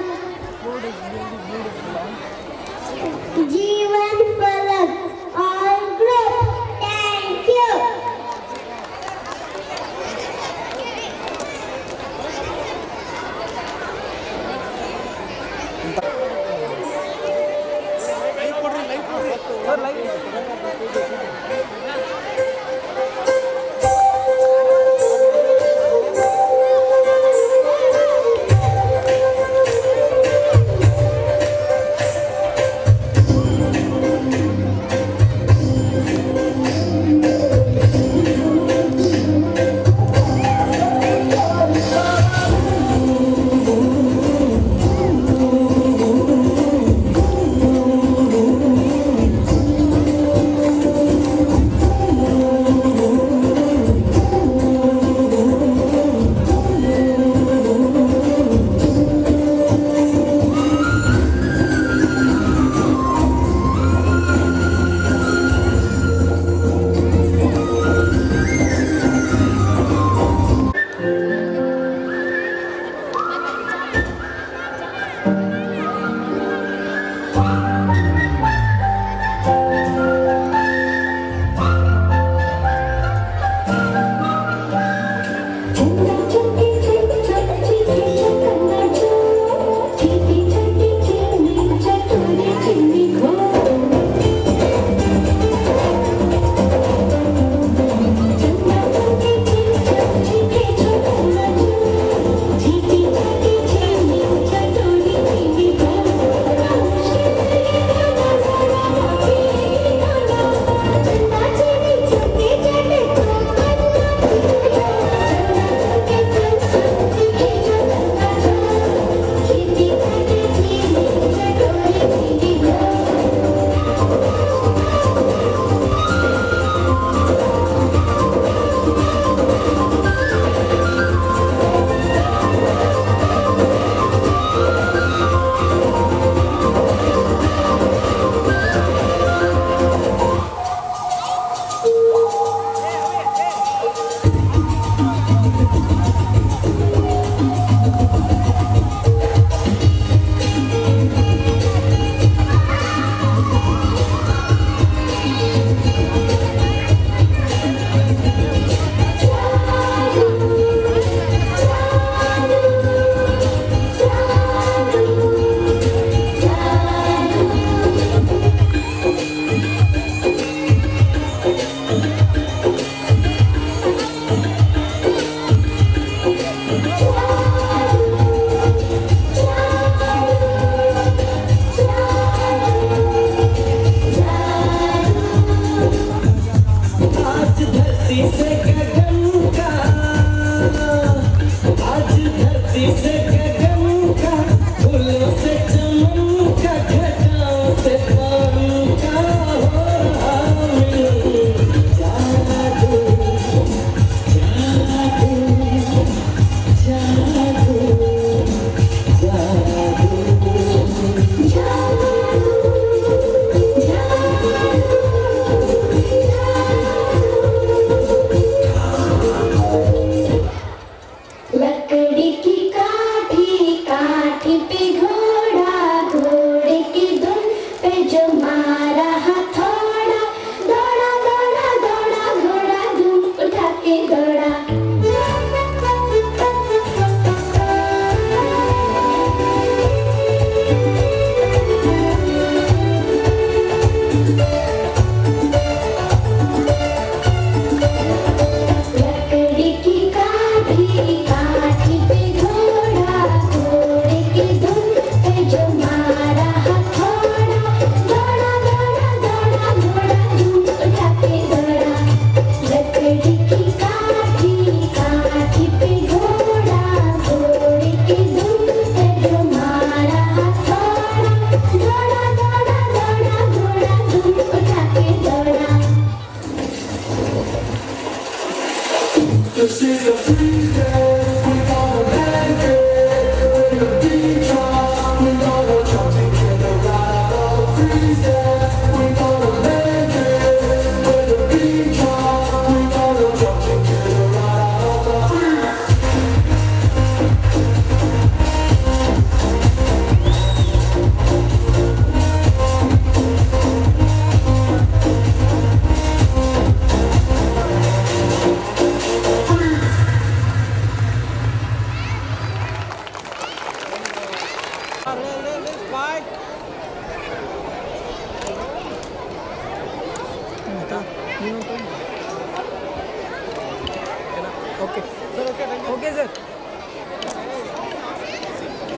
Okay, sir.